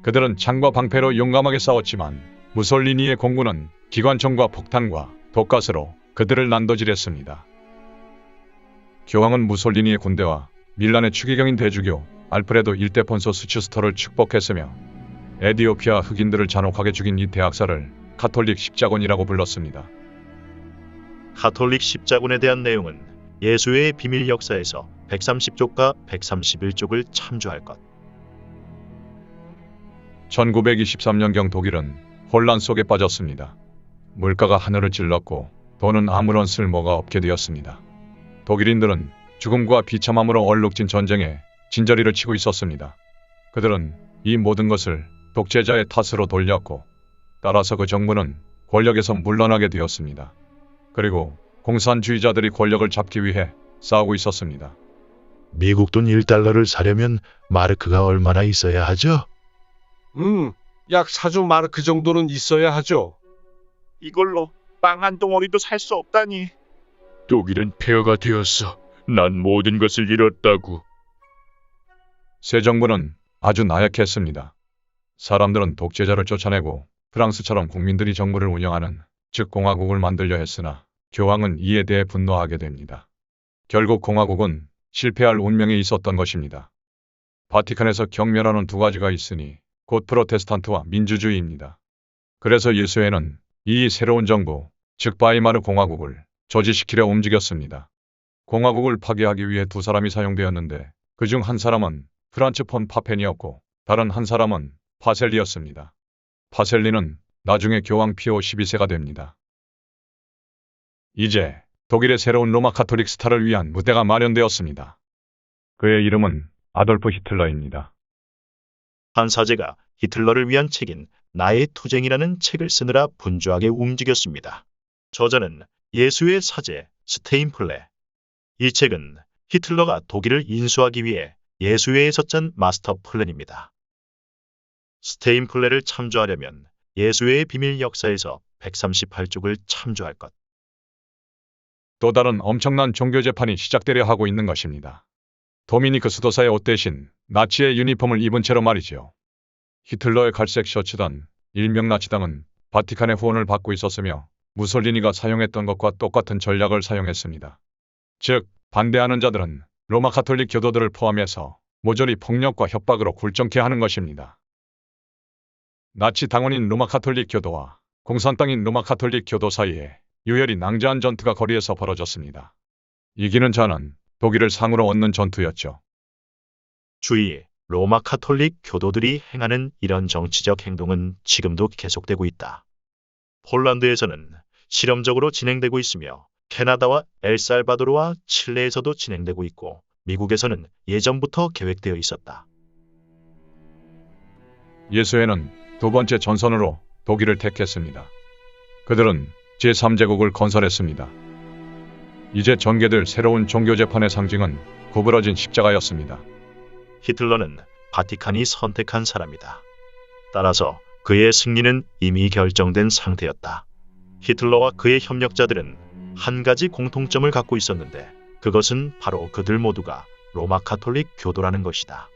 그들은 창과 방패로 용감하게 싸웠지만 무솔리니의 공군은 기관총과 폭탄과 독가스로 그들을 난도질했습니다. 교황은 무솔리니의 군대와 밀란의 추기경인 대주교 알프레도 일대폰소 스추스터를 축복했으며 에디오피아 흑인들을 잔혹하게 죽인 이 대학살을 가톨릭 십자군이라고 불렀습니다. 가톨릭 십자군에 대한 내용은 예수의 비밀 역사에서 130족과 131족을 참조할 것. 1923년경 독일은 혼란 속에 빠졌습니다. 물가가 하늘을 찔렀고 돈은 아무런 쓸모가 없게 되었습니다. 독일인들은 죽음과 비참함으로 얼룩진 전쟁에 진저리를 치고 있었습니다. 그들은 이 모든 것을 독재자의 탓으로 돌렸고 따라서 그 정부는 권력에서 물러나게 되었습니다. 그리고 공산주의자들이 권력을 잡기 위해 싸우고 있었습니다. 미국 돈 1달러를 사려면 마르크가 얼마나 있어야 하죠? 약 4조 마르크 정도는 있어야 하죠. 이걸로 빵 한 덩어리도 살 수 없다니. 독일은 폐허가 되었어. 난 모든 것을 잃었다고. 새 정부는 아주 나약했습니다. 사람들은 독재자를 쫓아내고 프랑스처럼 국민들이 정부를 운영하는 즉 공화국을 만들려 했으나 교황은 이에 대해 분노하게 됩니다. 결국 공화국은 실패할 운명에 있었던 것입니다. 바티칸에서 경멸하는 두 가지가 있으니 곧 프로테스탄트와 민주주의입니다. 그래서 예수회는 이 새로운 정부, 즉 바이마르 공화국을 저지시키려 움직였습니다. 공화국을 파괴하기 위해 두 사람이 사용되었는데 그중 한 사람은 프란츠 폰 파펜이었고 다른 한 사람은 파셀리였습니다. 파셀리는 나중에 교황 피오 12세가 됩니다. 이제 독일의 새로운 로마 카톨릭 스타를 위한 무대가 마련되었습니다. 그의 이름은 아돌프 히틀러입니다. 한 사제가 히틀러를 위한 책인 나의 투쟁이라는 책을 쓰느라 분주하게 움직였습니다. 저자는 예수의 사제 스테인플레. 이 책은 히틀러가 독일을 인수하기 위해 예수회에서 짠 마스터 플랜입니다. 스테인플레를 참조하려면 예수회의 비밀 역사에서 138쪽을 참조할 것. 또 다른 엄청난 종교 재판이 시작되려 하고 있는 것입니다. 도미니크 수도사의 옷 대신 나치의 유니폼을 입은 채로 말이죠. 히틀러의 갈색 셔츠단 일명 나치당은 바티칸의 후원을 받고 있었으며 무솔리니가 사용했던 것과 똑같은 전략을 사용했습니다. 즉 반대하는 자들은 로마 가톨릭 교도들을 포함해서 모조리 폭력과 협박으로 굴종케 하는 것입니다. 나치 당원인 로마 가톨릭 교도와 공산당인 로마 가톨릭 교도 사이에 유혈이 낭자한 전투가 거리에서 벌어졌습니다. 이기는 자는 독일을 상으로 얻는 전투였죠. 주의, 로마 카톨릭 교도들이 행하는 이런 정치적 행동은 지금도 계속되고 있다. 폴란드에서는 실험적으로 진행되고 있으며 캐나다와 엘살바도르와 칠레에서도 진행되고 있고 미국에서는 예전부터 계획되어 있었다. 예수회는 두 번째 전선으로 독일을 택했습니다. 그들은 제3제국을 건설했습니다. 이제 전개될 새로운 종교재판의 상징은 구부러진 십자가였습니다. 히틀러는 바티칸이 선택한 사람이다. 따라서 그의 승리는 이미 결정된 상태였다. 히틀러와 그의 협력자들은 한 가지 공통점을 갖고 있었는데 그것은 바로 그들 모두가 로마 가톨릭 교도라는 것이다.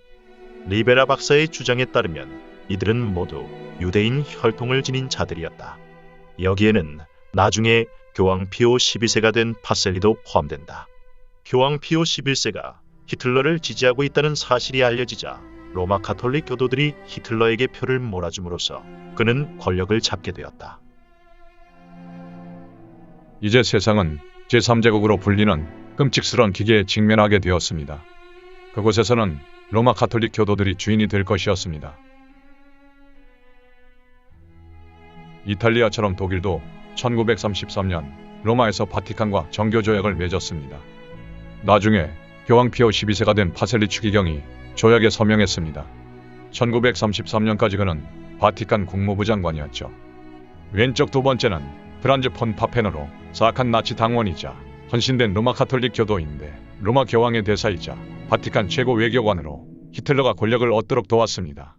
리베라 박사의 주장에 따르면 이들은 모두 유대인 혈통을 지닌 자들이었다. 여기에는 나중에 교황 피오 12세가 된 파셀리도 포함된다. 교황 피오 11세가 히틀러를 지지하고 있다는 사실이 알려지자 로마 가톨릭 교도들이 히틀러에게 표를 몰아줌으로써 그는 권력을 잡게 되었다. 이제 세상은 제3제국으로 불리는 끔찍스러운 기계에 직면하게 되었습니다. 그곳에서는 로마 가톨릭 교도들이 주인이 될 것이었습니다. 이탈리아처럼 독일도 1933년 로마에서 바티칸과 정교조약을 맺었습니다. 나중에 교황 피오 12세가 된 파셀리 추기경이 조약에 서명했습니다. 1933년까지 그는 바티칸 국무부 장관이었죠. 왼쪽 두 번째는 프란츠 폰 파펜으로 사악한 나치 당원이자 헌신된 로마 가톨릭 교도인데 로마 교황의 대사이자 바티칸 최고 외교관으로 히틀러가 권력을 얻도록 도왔습니다.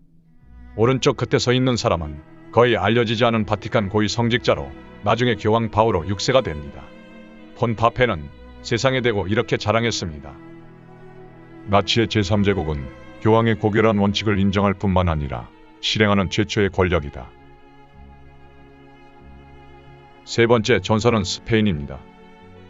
오른쪽 끝에 서 있는 사람은 거의 알려지지 않은 바티칸 고위 성직자로 나중에 교황 바오로 6세가 됩니다. 폰 파펜은 세상에 대고 이렇게 자랑했습니다. 나치의 제3제국은 교황의 고결한 원칙을 인정할 뿐만 아니라 실행하는 최초의 권력이다. 세 번째 전선은 스페인입니다.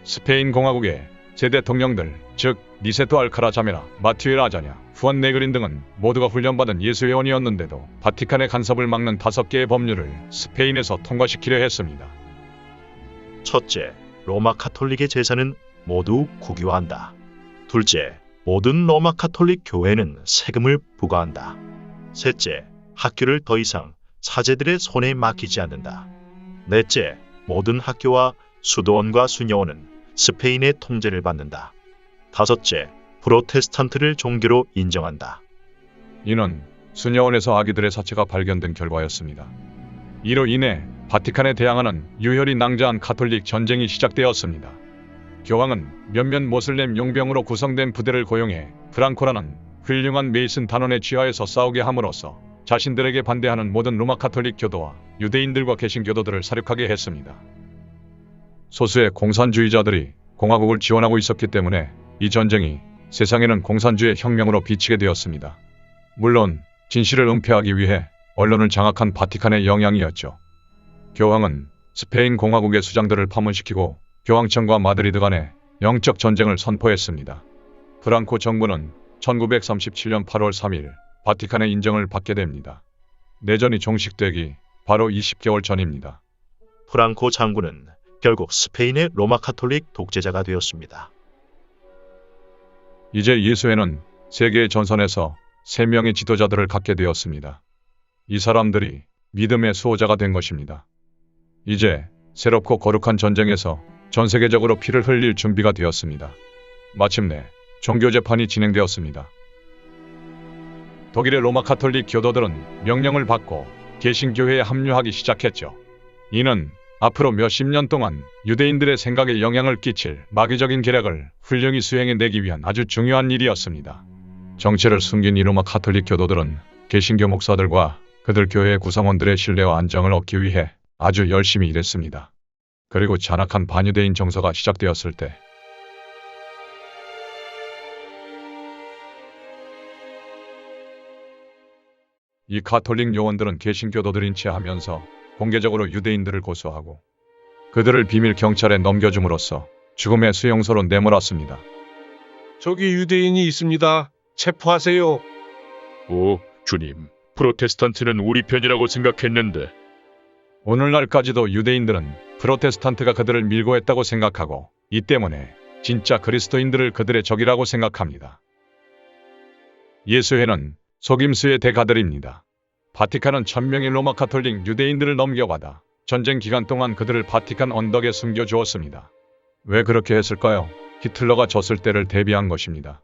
스페인 공화국의 제 대통령들, 즉 니세토 알카라 자메나, 마티엘 아자냐, 후안 네그린 등은 모두가 훈련받은 예수회원이었는데도 바티칸의 간섭을 막는 5개의 법률을 스페인에서 통과시키려 했습니다. 첫째, 로마 가톨릭의 제사는 모두 국유화한다. 둘째, 모든 로마 가톨릭 교회는 세금을 부과한다. 셋째, 학교를 더 이상 사제들의 손에 맡기지 않는다. 넷째, 모든 학교와 수도원과 수녀원은 스페인의 통제를 받는다. 다섯째, 프로테스탄트를 종교로 인정한다. 이는 수녀원에서 아기들의 사체가 발견된 결과였습니다. 이로 인해 바티칸에 대항하는 유혈이 낭자한 가톨릭 전쟁이 시작되었습니다. 교황은 몇몇 모슬렘 용병으로 구성된 부대를 고용해 프랑코라는 훌륭한 메이슨 단원의 지하에서 싸우게 함으로써 자신들에게 반대하는 모든 로마 카톨릭 교도와 유대인들과 개신교도들을 사륙하게 했습니다. 소수의 공산주의자들이 공화국을 지원하고 있었기 때문에 이 전쟁이 세상에는 공산주의 혁명으로 비치게 되었습니다. 물론 진실을 은폐하기 위해 언론을 장악한 바티칸의 영향이었죠. 교황은 스페인 공화국의 수장들을 파문시키고 교황청과 마드리드 간에 영적 전쟁을 선포했습니다. 프랑코 정부는 1937년 8월 3일 바티칸의 인정을 받게 됩니다. 내전이 종식되기 바로 20개월 전입니다. 프랑코 장군은 결국 스페인의 로마 카톨릭 독재자가 되었습니다. 이제 예수회는 세계의 전선에서 3명의 지도자들을 갖게 되었습니다. 이 사람들이 믿음의 수호자가 된 것입니다. 이제 새롭고 거룩한 전쟁에서 전 세계적으로 피를 흘릴 준비가 되었습니다. 마침내 종교재판이 진행되었습니다. 독일의 로마 카톨릭 교도들은 명령을 받고 개신교회에 합류하기 시작했죠. 이는 앞으로 몇십 년 동안 유대인들의 생각에 영향을 끼칠 마귀적인 계략을 훌륭히 수행해내기 위한 아주 중요한 일이었습니다. 정체를 숨긴 이 로마 카톨릭 교도들은 개신교 목사들과 그들 교회의 구성원들의 신뢰와 안정을 얻기 위해 아주 열심히 일했습니다. 그리고 잔악한 반유대인 정서가 시작되었을 때 이 가톨릭 요원들은 개신교도들인 채 하면서 공개적으로 유대인들을 고소하고 그들을 비밀 경찰에 넘겨줌으로써 죽음의 수용소로 내몰았습니다. 저기 유대인이 있습니다. 체포하세요. 오, 주님. 프로테스탄트는 우리 편이라고 생각했는데. 오늘날까지도 유대인들은 프로테스탄트가 그들을 밀고 했다고 생각하고 이 때문에 진짜 그리스도인들을 그들의 적이라고 생각합니다. 예수회는 속임수의 대가들입니다. 바티칸은 1000명의 로마 카톨릭 유대인들을 넘겨받아 전쟁 기간 동안 그들을 바티칸 언덕에 숨겨주었습니다. 왜 그렇게 했을까요? 히틀러가 졌을 때를 대비한 것입니다.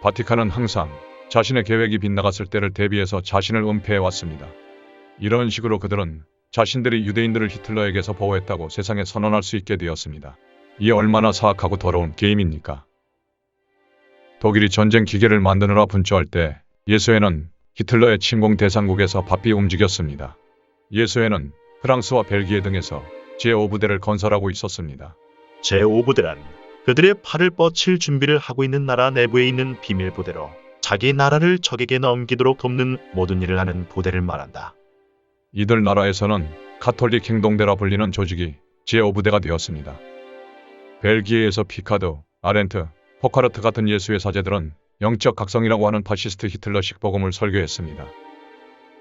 바티칸은 항상 자신의 계획이 빗나갔을 때를 대비해서 자신을 은폐해왔습니다. 이런 식으로 그들은 자신들이 유대인들을 히틀러에게서 보호했다고 세상에 선언할 수 있게 되었습니다. 이게 얼마나 사악하고 더러운 게임입니까? 독일이 전쟁 기계를 만드느라 분주할 때 예수회는 히틀러의 침공 대상국에서 바삐 움직였습니다. 예수회는 프랑스와 벨기에 등에서 제5부대를 건설하고 있었습니다. 제5부대란 그들의 팔을 뻗칠 준비를 하고 있는 나라 내부에 있는 비밀 부대로 자기 나라를 적에게 넘기도록 돕는 모든 일을 하는 부대를 말한다. 이들 나라에서는 가톨릭 행동대라 불리는 조직이 제5부대가 되었습니다. 벨기에에서 피카드, 아렌트, 포카르트 같은 예수의 사제들은 영적 각성이라고 하는 파시스트 히틀러식 복음을 설교했습니다.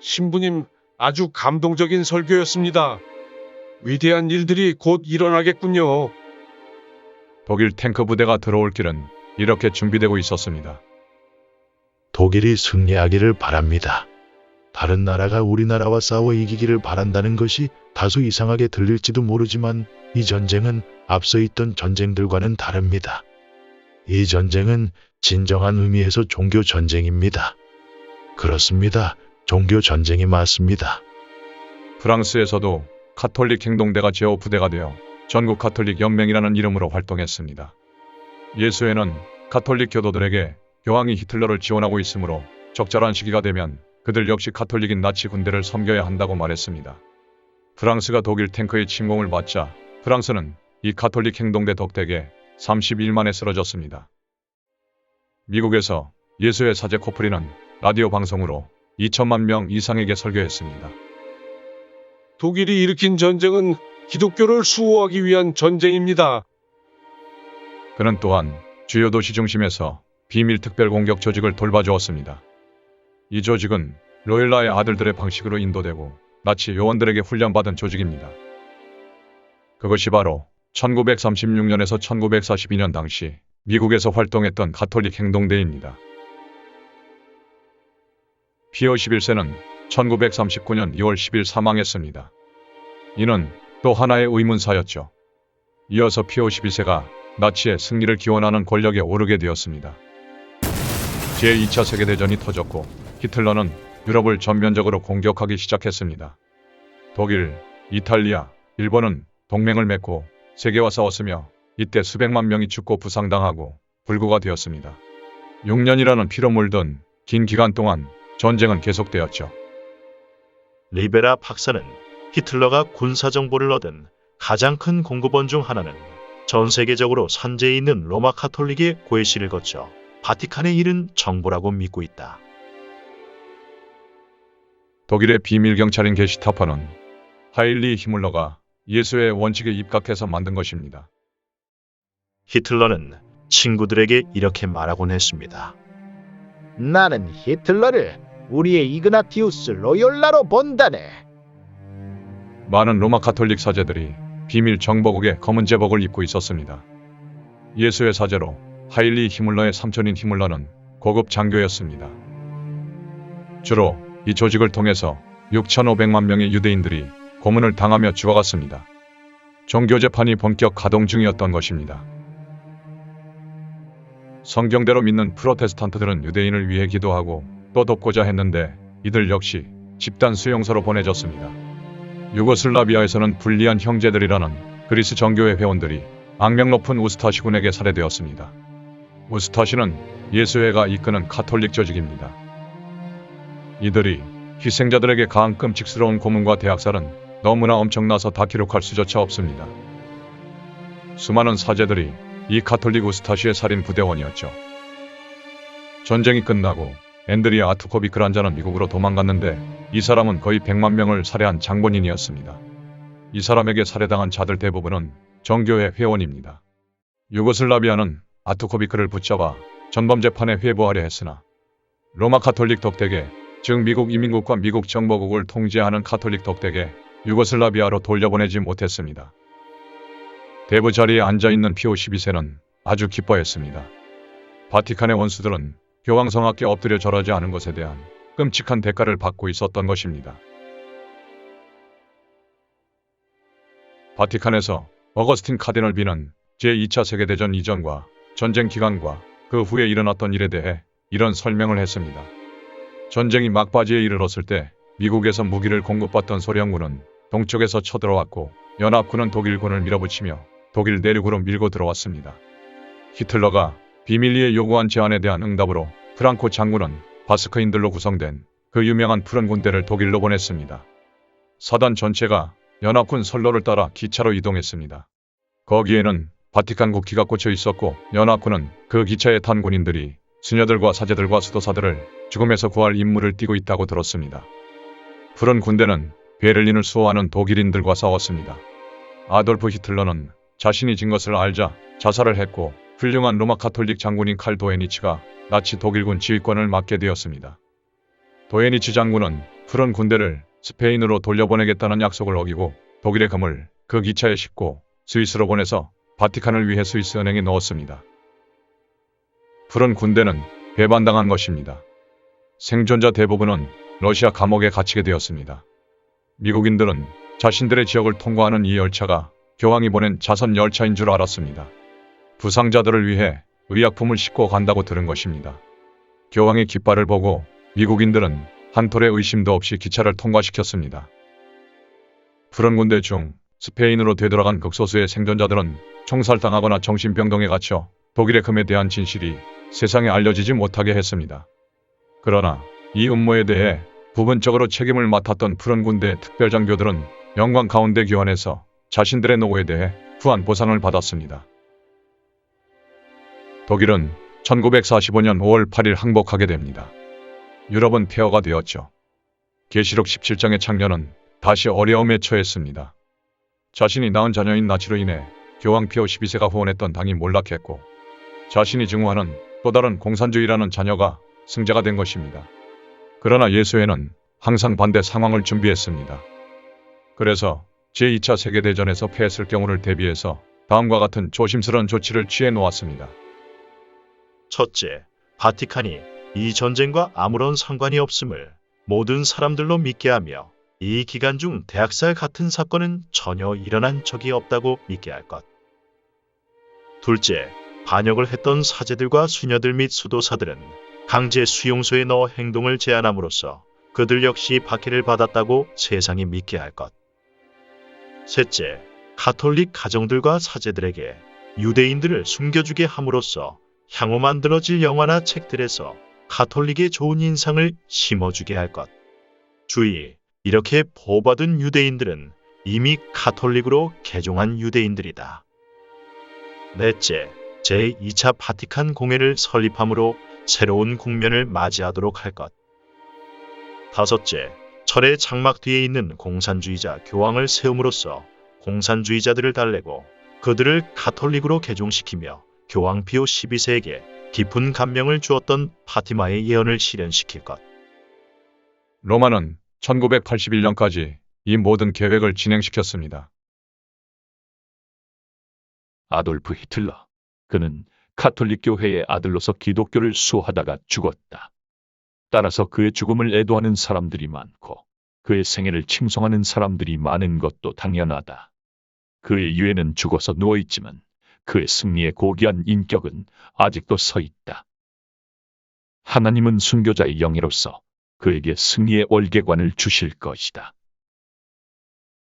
신부님, 아주 감동적인 설교였습니다. 위대한 일들이 곧 일어나겠군요. 독일 탱크 부대가 들어올 길은 이렇게 준비되고 있었습니다. 독일이 승리하기를 바랍니다. 다른 나라가 우리나라와 싸워 이기기를 바란다는 것이 다소 이상하게 들릴지도 모르지만 이 전쟁은 앞서 있던 전쟁들과는 다릅니다. 이 전쟁은 진정한 의미에서 종교 전쟁입니다. 그렇습니다. 종교 전쟁이 맞습니다. 프랑스에서도 가톨릭 행동대가 제5부대가 되어 전국 가톨릭 연맹이라는 이름으로 활동했습니다. 예수회는 가톨릭 교도들에게 교황이 히틀러를 지원하고 있으므로 적절한 시기가 되면 그들 역시 가톨릭인 나치 군대를 섬겨야 한다고 말했습니다. 프랑스가 독일 탱크의 침공을 받자 프랑스는 이 가톨릭 행동대 덕택에 30일 만에 쓰러졌습니다. 미국에서 예수의 사제 코프리는 라디오 방송으로 2천만 명 이상에게 설교했습니다. 독일이 일으킨 전쟁은 기독교를 수호하기 위한 전쟁입니다. 그는 또한 주요 도시 중심에서 비밀 특별 공격 조직을 돌봐주었습니다. 이 조직은 로일라의 아들들의 방식으로 인도되고 나치 요원들에게 훈련받은 조직입니다. 그것이 바로 1936년에서 1942년 당시 미국에서 활동했던 가톨릭 행동대입니다. 피오 11세는 1939년 2월 10일 사망했습니다. 이는 또 하나의 의문사였죠. 이어서 피오 12세가 나치의 승리를 기원하는 권력에 오르게 되었습니다. 제2차 세계대전이 터졌고 히틀러는 유럽을 전면적으로 공격하기 시작했습니다. 독일, 이탈리아, 일본은 동맹을 맺고 세계와 싸웠으며 이때 수백만 명이 죽고 부상당하고 불구가 되었습니다. 6년이라는 피로 물든 긴 기간 동안 전쟁은 계속되었죠. 리베라 박사는 히틀러가 군사 정보를 얻은 가장 큰 공급원 중 하나는 전 세계적으로 산재에 있는 로마 카톨릭의 고해실을 거쳐 바티칸에 이른 정보라고 믿고 있다. 독일의 비밀 경찰인 게시타퍼는 하일리 히물러가 예수의 원칙에 입각해서 만든 것입니다. 히틀러는 친구들에게 이렇게 말하곤 했습니다. 나는 히틀러를 우리의 이그나티우스 로욜라로 본다네. 많은 로마 카톨릭 사제들이 비밀 정보국의 검은 제복을 입고 있었습니다. 예수의 사제로 하일리 히물러의 삼촌인 히물러는 고급 장교였습니다. 주로 이 조직을 통해서 6,500만 명의 유대인들이 고문을 당하며 죽어갔습니다. 종교 재판이 본격 가동 중이었던 것입니다. 성경대로 믿는 프로테스탄트들은 유대인을 위해 기도하고 또 돕고자 했는데 이들 역시 집단 수용소로 보내졌습니다. 유고슬라비아에서는 불리한 형제들이라는 그리스 정교회 회원들이 악명 높은 우스타시군에게 살해되었습니다. 우스타시는 예수회가 이끄는 카톨릭 조직입니다. 이들이 희생자들에게 가한 끔찍스러운 고문과 대학살은 너무나 엄청나서 다 기록할 수조차 없습니다. 수많은 사제들이 이 카톨릭 우스타시의 살인 부대원이었죠. 전쟁이 끝나고 앤드리아 아투코비크란 자는 미국으로 도망갔는데 이 사람은 거의 100만 명을 살해한 장본인이었습니다. 이 사람에게 살해당한 자들 대부분은 정교회 회원입니다. 유고슬라비아는 아투코비크를 붙잡아 전범재판에 회부하려 했으나 로마 카톨릭 덕택에, 즉 미국 이민국과 미국 정보국을 통제하는 카톨릭 덕택에 유고슬라비아로 돌려보내지 못했습니다. 대부 자리에 앉아있는 피오 12세는 아주 기뻐했습니다. 바티칸의 원수들은 교황성악께 엎드려 절하지 않은 것에 대한 끔찍한 대가를 받고 있었던 것입니다. 바티칸에서 어거스틴 카디널 비는 제2차 세계대전 이전과 전쟁 기간과 그 후에 일어났던 일에 대해 이런 설명을 했습니다. 전쟁이 막바지에 이르렀을 때 미국에서 무기를 공급받던 소련군은 동쪽에서 쳐들어왔고 연합군은 독일군을 밀어붙이며 독일 내륙으로 밀고 들어왔습니다. 히틀러가 비밀리에 요구한 제안에 대한 응답으로 프랑코 장군은 바스크인들로 구성된 그 유명한 푸른 군대를 독일로 보냈습니다. 사단 전체가 연합군 선로를 따라 기차로 이동했습니다. 거기에는 바티칸 국기가 꽂혀 있었고 연합군은 그 기차에 탄 군인들이 수녀들과 사제들과 수도사들을 죽음에서 구할 임무를 띠고 있다고 들었습니다. 푸른 군대는 베를린을 수호하는 독일인들과 싸웠습니다. 아돌프 히틀러는 자신이 진 것을 알자 자살을 했고 훌륭한 로마 카톨릭 장군인 칼 도에니치가 나치 독일군 지휘권을 맡게 되었습니다. 도에니치 장군은 푸른 군대를 스페인으로 돌려보내겠다는 약속을 어기고 독일의 금을 그 기차에 싣고 스위스로 보내서 바티칸을 위해 스위스 은행에 넣었습니다. 푸른 군대는 배반당한 것입니다. 생존자 대부분은 러시아 감옥에 갇히게 되었습니다. 미국인들은 자신들의 지역을 통과하는 이 열차가 교황이 보낸 자선 열차인 줄 알았습니다. 부상자들을 위해 의약품을 싣고 간다고 들은 것입니다. 교황의 깃발을 보고 미국인들은 한 톨의 의심도 없이 기차를 통과시켰습니다. 푸른 군대 중 스페인으로 되돌아간 극소수의 생존자들은 총살당하거나 정신병동에 갇혀 독일의 금에 대한 진실이 세상에 알려지지 못하게 했습니다. 그러나 이 음모에 대해 부분적으로 책임을 맡았던 푸른 군대의 특별장교들은 영광 가운데 귀환해서 자신들의 노고에 대해 후한 보상을 받았습니다. 독일은 1945년 5월 8일 항복하게 됩니다. 유럽은 폐허가 되었죠. 계시록 17장의 창녀는 다시 어려움에 처했습니다. 자신이 낳은 자녀인 나치로 인해 교황 피오 12세가 후원했던 당이 몰락했고 자신이 증오하는 또 다른 공산주의라는 자녀가 승자가 된 것입니다. 그러나 예수회는 항상 반대 상황을 준비했습니다. 그래서 제2차 세계대전에서 패했을 경우를 대비해서 다음과 같은 조심스러운 조치를 취해 놓았습니다. 첫째, 바티칸이 이 전쟁과 아무런 상관이 없음을 모든 사람들로 믿게 하며 이 기간 중 대학살 같은 사건은 전혀 일어난 적이 없다고 믿게 할 것. 둘째, 반역을 했던 사제들과 수녀들 및 수도사들은 강제 수용소에 넣어 행동을 제한함으로써 그들 역시 박해를 받았다고 세상이 믿게 할 것. 셋째, 가톨릭 가정들과 사제들에게 유대인들을 숨겨주게 함으로써 향후 만들어질 영화나 책들에서 가톨릭의 좋은 인상을 심어주게 할 것. 주의, 이렇게 보호받은 유대인들은 이미 가톨릭으로 개종한 유대인들이다. 넷째, 제2차 바티칸 공회를 설립함으로 새로운 국면을 맞이하도록 할 것. 다섯째, 철의 장막 뒤에 있는 공산주의자 교황을 세움으로써 공산주의자들을 달래고 그들을 가톨릭으로 개종시키며 교황 피오 12세에게 깊은 감명을 주었던 파티마의 예언을 실현시킬 것. 로마는 1981년까지 이 모든 계획을 진행시켰습니다. 아돌프 히틀러. 그는 가톨릭 교회의 아들로서 기독교를 수호하다가 죽었다. 따라서 그의 죽음을 애도하는 사람들이 많고 그의 생애를 칭송하는 사람들이 많은 것도 당연하다. 그의 유해는 죽어서 누워있지만 그의 승리의 고귀한 인격은 아직도 서 있다. 하나님은 순교자의 영예로서 그에게 승리의 월계관을 주실 것이다.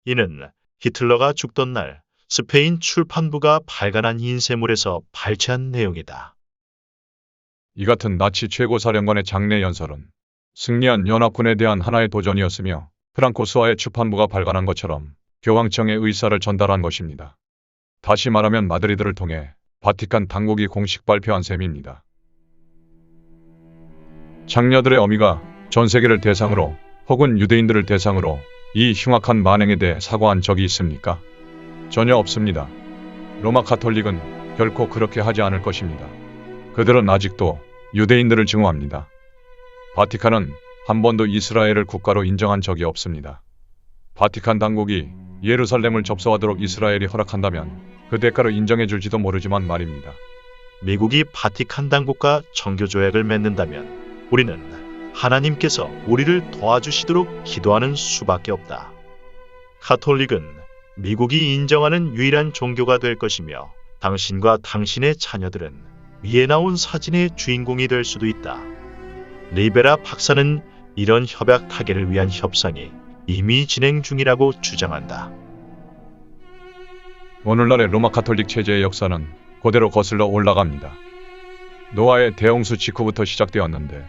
이는 히틀러가 죽던 날 스페인 출판부가 발간한 인쇄물에서 발췌한 내용이다. 이 같은 나치 최고사령관의 장례 연설은 승리한 연합군에 대한 하나의 도전이었으며 프랑코스와의 출판부가 발간한 것처럼 교황청의 의사를 전달한 것입니다. 다시 말하면 마드리드를 통해 바티칸 당국이 공식 발표한 셈입니다. 장녀들의 어미가 전 세계를 대상으로 혹은 유대인들을 대상으로 이 흉악한 만행에 대해 사과한 적이 있습니까? 전혀 없습니다. 로마 가톨릭은 결코 그렇게 하지 않을 것입니다. 그들은 아직도 유대인들을 증오합니다. 바티칸은 한 번도 이스라엘을 국가로 인정한 적이 없습니다. 바티칸 당국이 예루살렘을 접수하도록 이스라엘이 허락한다면 그 대가로 인정해 줄지도 모르지만 말입니다. 미국이 바티칸 당국과 정교 조약을 맺는다면 우리는 하나님께서 우리를 도와주시도록 기도하는 수밖에 없다. 가톨릭은 미국이 인정하는 유일한 종교가 될 것이며 당신과 당신의 자녀들은 위에 나온 사진의 주인공이 될 수도 있다. 리베라 박사는 이런 협약 타결을 위한 협상이 이미 진행 중이라고 주장한다. 오늘날의 로마 가톨릭 체제의 역사는 그대로 거슬러 올라갑니다. 노아의 대홍수 직후부터 시작되었는데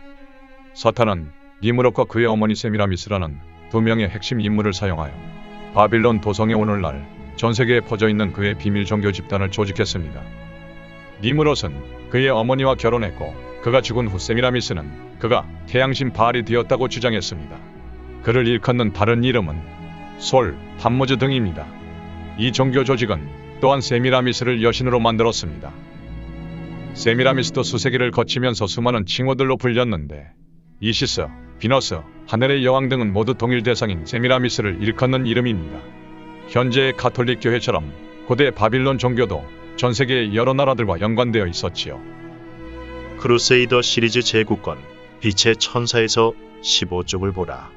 사탄은 니무롯과 그의 어머니 세미라미스라는 두 명의 핵심 인물을 사용하여 바빌론 도성의 오늘날 전 세계에 퍼져있는 그의 비밀 종교 집단을 조직했습니다. 니무롯은 그의 어머니와 결혼했고 그가 죽은 후 세미라미스는 그가 태양신 바알이 되었다고 주장했습니다. 그를 일컫는 다른 이름은 솔, 함무즈 등입니다. 이 종교 조직은 또한 세미라미스를 여신으로 만들었습니다. 세미라미스도 수세기를 거치면서 수많은 칭호들로 불렸는데 이시스, 비너스, 하늘의 여왕 등은 모두 동일 대상인 세미라미스를 일컫는 이름입니다. 현재의 가톨릭 교회처럼 고대 바빌론 종교도 전 세계의 여러 나라들과 연관되어 있었지요. 크루세이더 시리즈 제9권 빛의 천사에서 15쪽을 보라.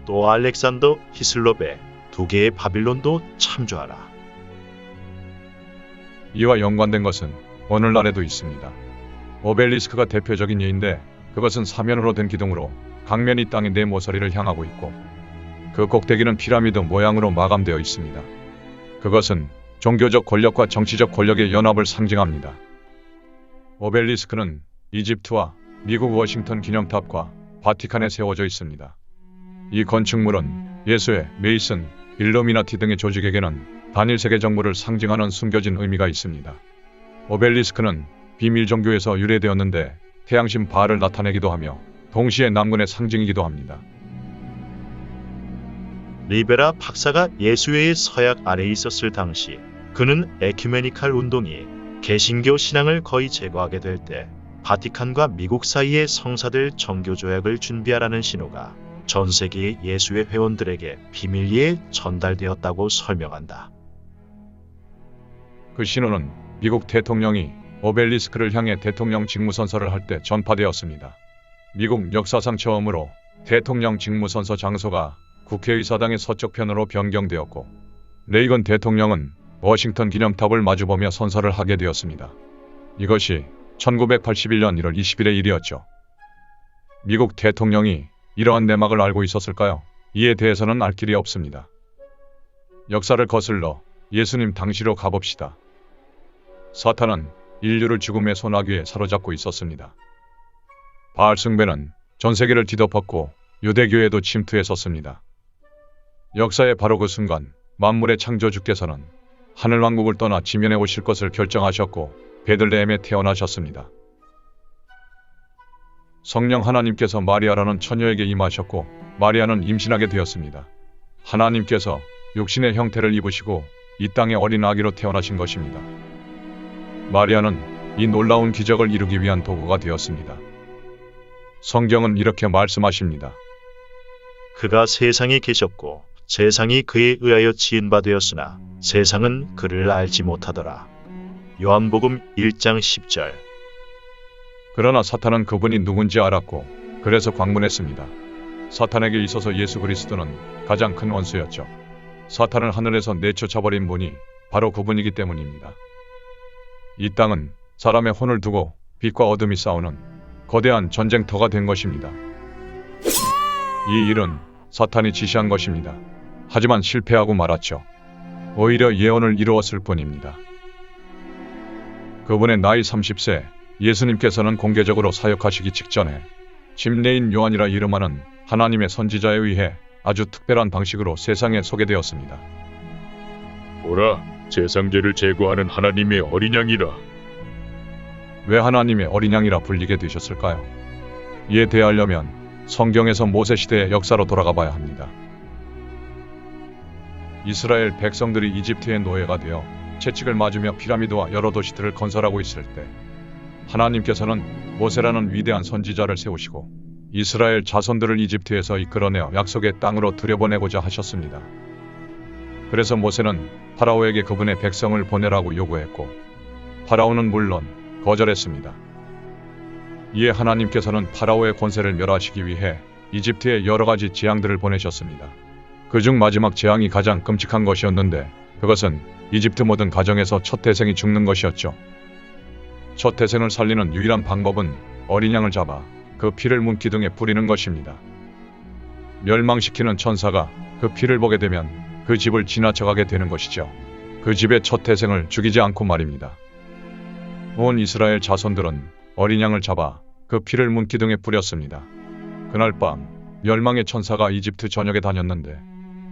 또 알렉산더 히슬롭의 두 개의 바빌론도 참조하라. 이와 연관된 것은 오늘날에도 있습니다. 오벨리스크가 대표적인 예인데 그것은 사면으로 된 기둥으로 각면이 땅의 네 모서리를 향하고 있고 그 꼭대기는 피라미드 모양으로 마감되어 있습니다. 그것은 종교적 권력과 정치적 권력의 연합을 상징합니다. 오벨리스크는 이집트와 미국 워싱턴 기념탑과 바티칸에 세워져 있습니다. 이 건축물은 예수의, 메이슨, 일루미나티 등의 조직에게는 단일 세계 정부를 상징하는 숨겨진 의미가 있습니다. 오벨리스크는 비밀 종교에서 유래되었는데 태양신 바알을 나타내기도 하며 동시에 남군의 상징이기도 합니다. 리베라 박사가 예수회의 서약 아래에 있었을 당시 그는 에큐메니칼 운동이 개신교 신앙을 거의 제거하게 될 때 바티칸과 미국 사이의 성사될 정교 조약을 준비하라는 신호가 전 세계의 예수회 회원들에게 비밀리에 전달되었다고 설명한다. 그 신호는 미국 대통령이 오벨리스크를 향해 대통령 직무선서를 할 때 전파되었습니다. 미국 역사상 처음으로 대통령 직무선서 장소가 국회의사당의 서쪽편으로 변경되었고 레이건 대통령은 워싱턴 기념탑을 마주보며 선서를 하게 되었습니다. 이것이 1981년 1월 20일의 일이었죠. 미국 대통령이 이러한 내막을 알고 있었을까요? 이에 대해서는 알 길이 없습니다. 역사를 거슬러 예수님 당시로 가봅시다. 사탄은 인류를 죽음의 소나기에 사로잡고 있었습니다. 바알 숭배는 전 세계를 뒤덮었고 유대교에도 침투했었습니다. 역사의 바로 그 순간 만물의 창조주께서는 하늘왕국을 떠나 지면에 오실 것을 결정하셨고 베들레헴에 태어나셨습니다. 성령 하나님께서 마리아라는 처녀에게 임하셨고 마리아는 임신하게 되었습니다. 하나님께서 육신의 형태를 입으시고 이 땅에 어린 아기로 태어나신 것입니다. 마리아는 이 놀라운 기적을 이루기 위한 도구가 되었습니다. 성경은 이렇게 말씀하십니다. 그가 세상에 계셨고 세상이 그에 의하여 지은 바 되었으나 세상은 그를 알지 못하더라. 요한복음 1장 10절. 그러나 사탄은 그분이 누군지 알았고 그래서 광문했습니다. 사탄에게 있어서 예수 그리스도는 가장 큰 원수였죠. 사탄을 하늘에서 내쫓아버린 분이 바로 그분이기 때문입니다. 이 땅은 사람의 혼을 두고 빛과 어둠이 싸우는 거대한 전쟁터가 된 것입니다. 이 일은 사탄이 지시한 것입니다. 하지만 실패하고 말았죠. 오히려 예언을 이루었을 뿐입니다. 그분의 나이 30세, 예수님께서는 공개적으로 사역하시기 직전에 침례인 요한이라 이름하는 하나님의 선지자에 의해 아주 특별한 방식으로 세상에 소개되었습니다. 보라, 세상 죄를 제거하는 하나님의 어린 양이라. 왜 하나님의 어린 양이라 불리게 되셨을까요? 이에 대하려면 성경에서 모세 시대의 역사로 돌아가 봐야 합니다. 이스라엘 백성들이 이집트의 노예가 되어 채찍을 맞으며 피라미드와 여러 도시들을 건설하고 있을 때 하나님께서는 모세라는 위대한 선지자를 세우시고 이스라엘 자손들을 이집트에서 이끌어내어 약속의 땅으로 들여보내고자 하셨습니다. 그래서 모세는 파라오에게 그분의 백성을 보내라고 요구했고 파라오는 물론 거절했습니다. 이에 하나님께서는 파라오의 권세를 멸하시기 위해 이집트에 여러 가지 재앙들을 보내셨습니다. 그중 마지막 재앙이 가장 끔찍한 것이었는데 그것은 이집트 모든 가정에서 첫 태생이 죽는 것이었죠. 첫 태생을 살리는 유일한 방법은 어린 양을 잡아 그 피를 문기둥에 뿌리는 것입니다. 멸망시키는 천사가 그 피를 보게 되면 그 집을 지나쳐가게 되는 것이죠. 그 집의 첫 태생을 죽이지 않고 말입니다. 온 이스라엘 자손들은 어린 양을 잡아 그 피를 문기둥에 뿌렸습니다. 그날 밤 멸망의 천사가 이집트 전역에 다녔는데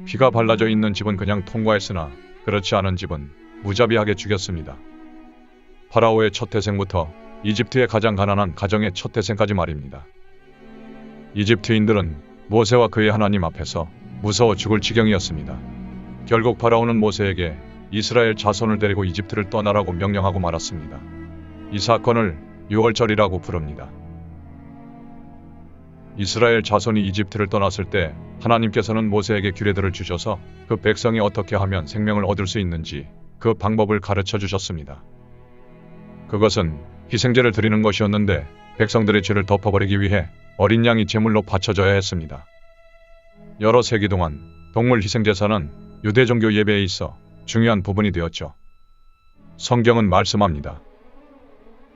피가 발라져 있는 집은 그냥 통과했으나 그렇지 않은 집은 무자비하게 죽였습니다. 파라오의 첫 태생부터 이집트의 가장 가난한 가정의 첫 태생까지 말입니다. 이집트인들은 모세와 그의 하나님 앞에서 무서워 죽을 지경이었습니다. 결국 파라오는 모세에게 이스라엘 자손을 데리고 이집트를 떠나라고 명령하고 말았습니다. 이 사건을 유월절이라고 부릅니다. 이스라엘 자손이 이집트를 떠났을 때 하나님께서는 모세에게 규례들을 주셔서 그 백성이 어떻게 하면 생명을 얻을 수 있는지 그 방법을 가르쳐 주셨습니다. 그것은 희생제를 드리는 것이었는데 백성들의 죄를 덮어버리기 위해 어린 양이 제물로 바쳐져야 했습니다. 여러 세기 동안 동물 희생제사는 유대 종교 예배에 있어 중요한 부분이 되었죠. 성경은 말씀합니다.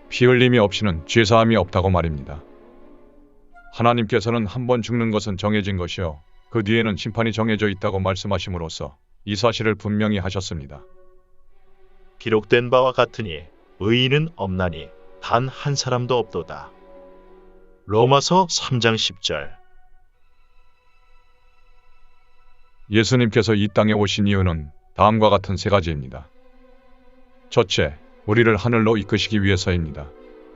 피 흘림이 없이는 죄사함이 없다고 말입니다. 하나님께서는 한 번 죽는 것은 정해진 것이요 그 뒤에는 심판이 정해져 있다고 말씀하심으로써 이 사실을 분명히 하셨습니다. 기록된 바와 같으니 의인은 없나니 단 한 사람도 없도다. 로마서 3장 10절. 예수님께서 이 땅에 오신 이유는 다음과 같은 세 가지입니다. 첫째, 우리를 하늘로 이끄시기 위해서입니다.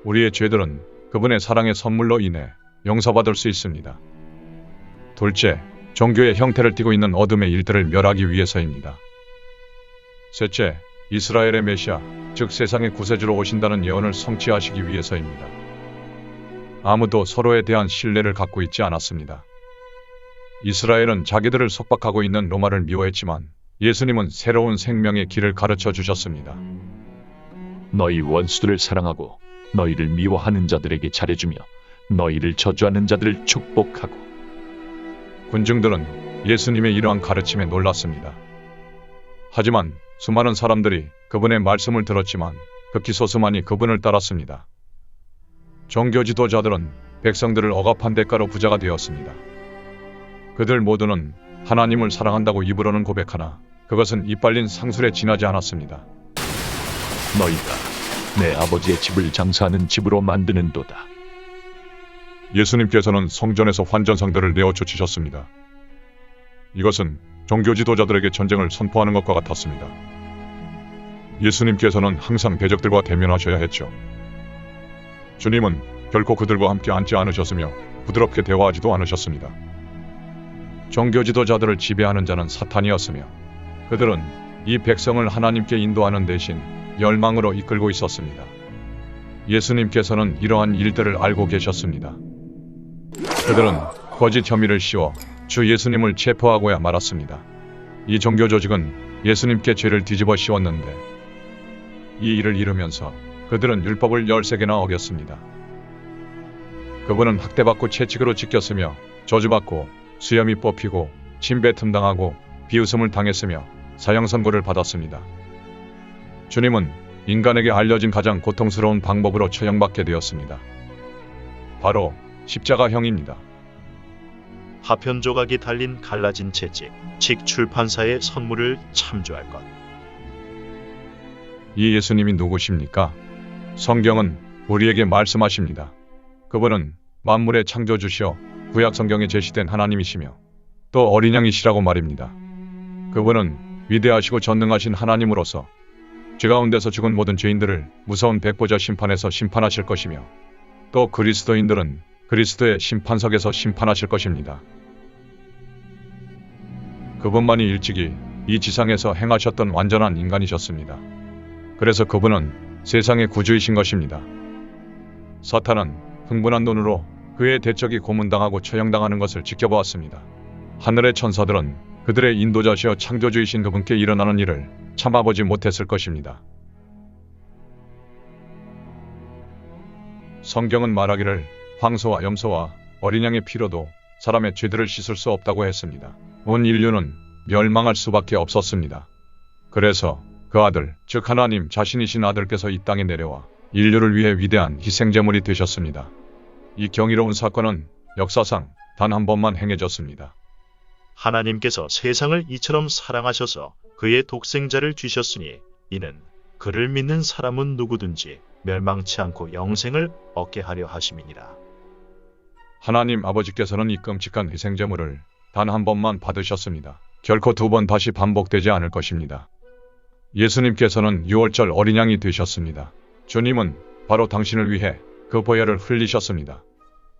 우리의 죄들은 그분의 사랑의 선물로 인해 용서받을 수 있습니다. 둘째, 종교의 형태를 띠고 있는 어둠의 일들을 멸하기 위해서입니다. 셋째, 이스라엘의 메시아, 즉 세상의 구세주로 오신다는 예언을 성취하시기 위해서입니다. 아무도 서로에 대한 신뢰를 갖고 있지 않았습니다. 이스라엘은 자기들을 속박하고 있는 로마를 미워했지만 예수님은 새로운 생명의 길을 가르쳐 주셨습니다. 너희 원수들을 사랑하고 너희를 미워하는 자들에게 잘해주며 너희를 저주하는 자들을 축복하고. 군중들은 예수님의 이러한 가르침에 놀랐습니다. 하지만 수많은 사람들이 그분의 말씀을 들었지만 극히 소수만이 그분을 따랐습니다. 종교 지도자들은 백성들을 억압한 대가로 부자가 되었습니다. 그들 모두는 하나님을 사랑한다고 입으로는 고백하나 그것은 이빨린 상술에 지나지 않았습니다. 너희가 내 아버지의 집을 장사하는 집으로 만드는도다. 예수님께서는 성전에서 환전상들을 내어 쫓으셨습니다. 이것은 종교 지도자들에게 전쟁을 선포하는 것과 같았습니다. 예수님께서는 항상 대적들과 대면하셔야 했죠. 주님은 결코 그들과 함께 앉지 않으셨으며 부드럽게 대화하지도 않으셨습니다. 종교 지도자들을 지배하는 자는 사탄이었으며 그들은 이 백성을 하나님께 인도하는 대신 멸망으로 이끌고 있었습니다. 예수님께서는 이러한 일들을 알고 계셨습니다. 그들은 거짓 혐의를 씌워 주 예수님을 체포하고야 말았습니다. 이 종교 조직은 예수님께 죄를 뒤집어 씌웠는데 이 일을 이루면서 그들은 율법을 13개나 어겼습니다. 그분은 학대받고 채찍으로 찢겼으며 저주받고 수염이 뽑히고 침뱉음당하고 비웃음을 당했으며 사형 선고를 받았습니다. 주님은 인간에게 알려진 가장 고통스러운 방법으로 처형받게 되었습니다. 바로 십자가형입니다. 파편 조각이 달린 갈라진 채찍, 칙 출판사의 선물을 참조할 것. 이 예수님이 누구십니까? 성경은 우리에게 말씀하십니다. 그분은 만물의 창조주시오 구약 성경에 제시된 하나님이시며 또 어린 양이시라고 말입니다. 그분은 위대하시고 전능하신 하나님으로서 죄 가운데서 죽은 모든 죄인들을 무서운 백보자 심판에서 심판하실 것이며 또 그리스도인들은 그리스도의 심판석에서 심판하실 것입니다. 그분만이 일찍이 이 지상에서 행하셨던 완전한 인간이셨습니다. 그래서 그분은 세상의 구주이신 것입니다. 사탄은 흥분한 눈으로 그의 대적이 고문당하고 처형당하는 것을 지켜보았습니다. 하늘의 천사들은 그들의 인도자시여 창조주이신 그분께 일어나는 일을 참아보지 못했을 것입니다. 성경은 말하기를 황소와 염소와 어린 양의 피로도 사람의 죄들을 씻을 수 없다고 했습니다. 온 인류는 멸망할 수밖에 없었습니다. 그래서 그 아들, 즉 하나님 자신이신 아들께서 이 땅에 내려와 인류를 위해 위대한 희생제물이 되셨습니다. 이 경이로운 사건은 역사상 단 한 번만 행해졌습니다. 하나님께서 세상을 이처럼 사랑하셔서 그의 독생자를 주셨으니 이는 그를 믿는 사람은 누구든지 멸망치 않고 영생을 얻게 하려 하심이니라. 하나님 아버지께서는 이 끔찍한 희생제물을 단 한 번만 받으셨습니다. 결코 두 번 다시 반복되지 않을 것입니다. 예수님께서는 유월절 어린 양이 되셨습니다. 주님은 바로 당신을 위해 그 보혈을 흘리셨습니다.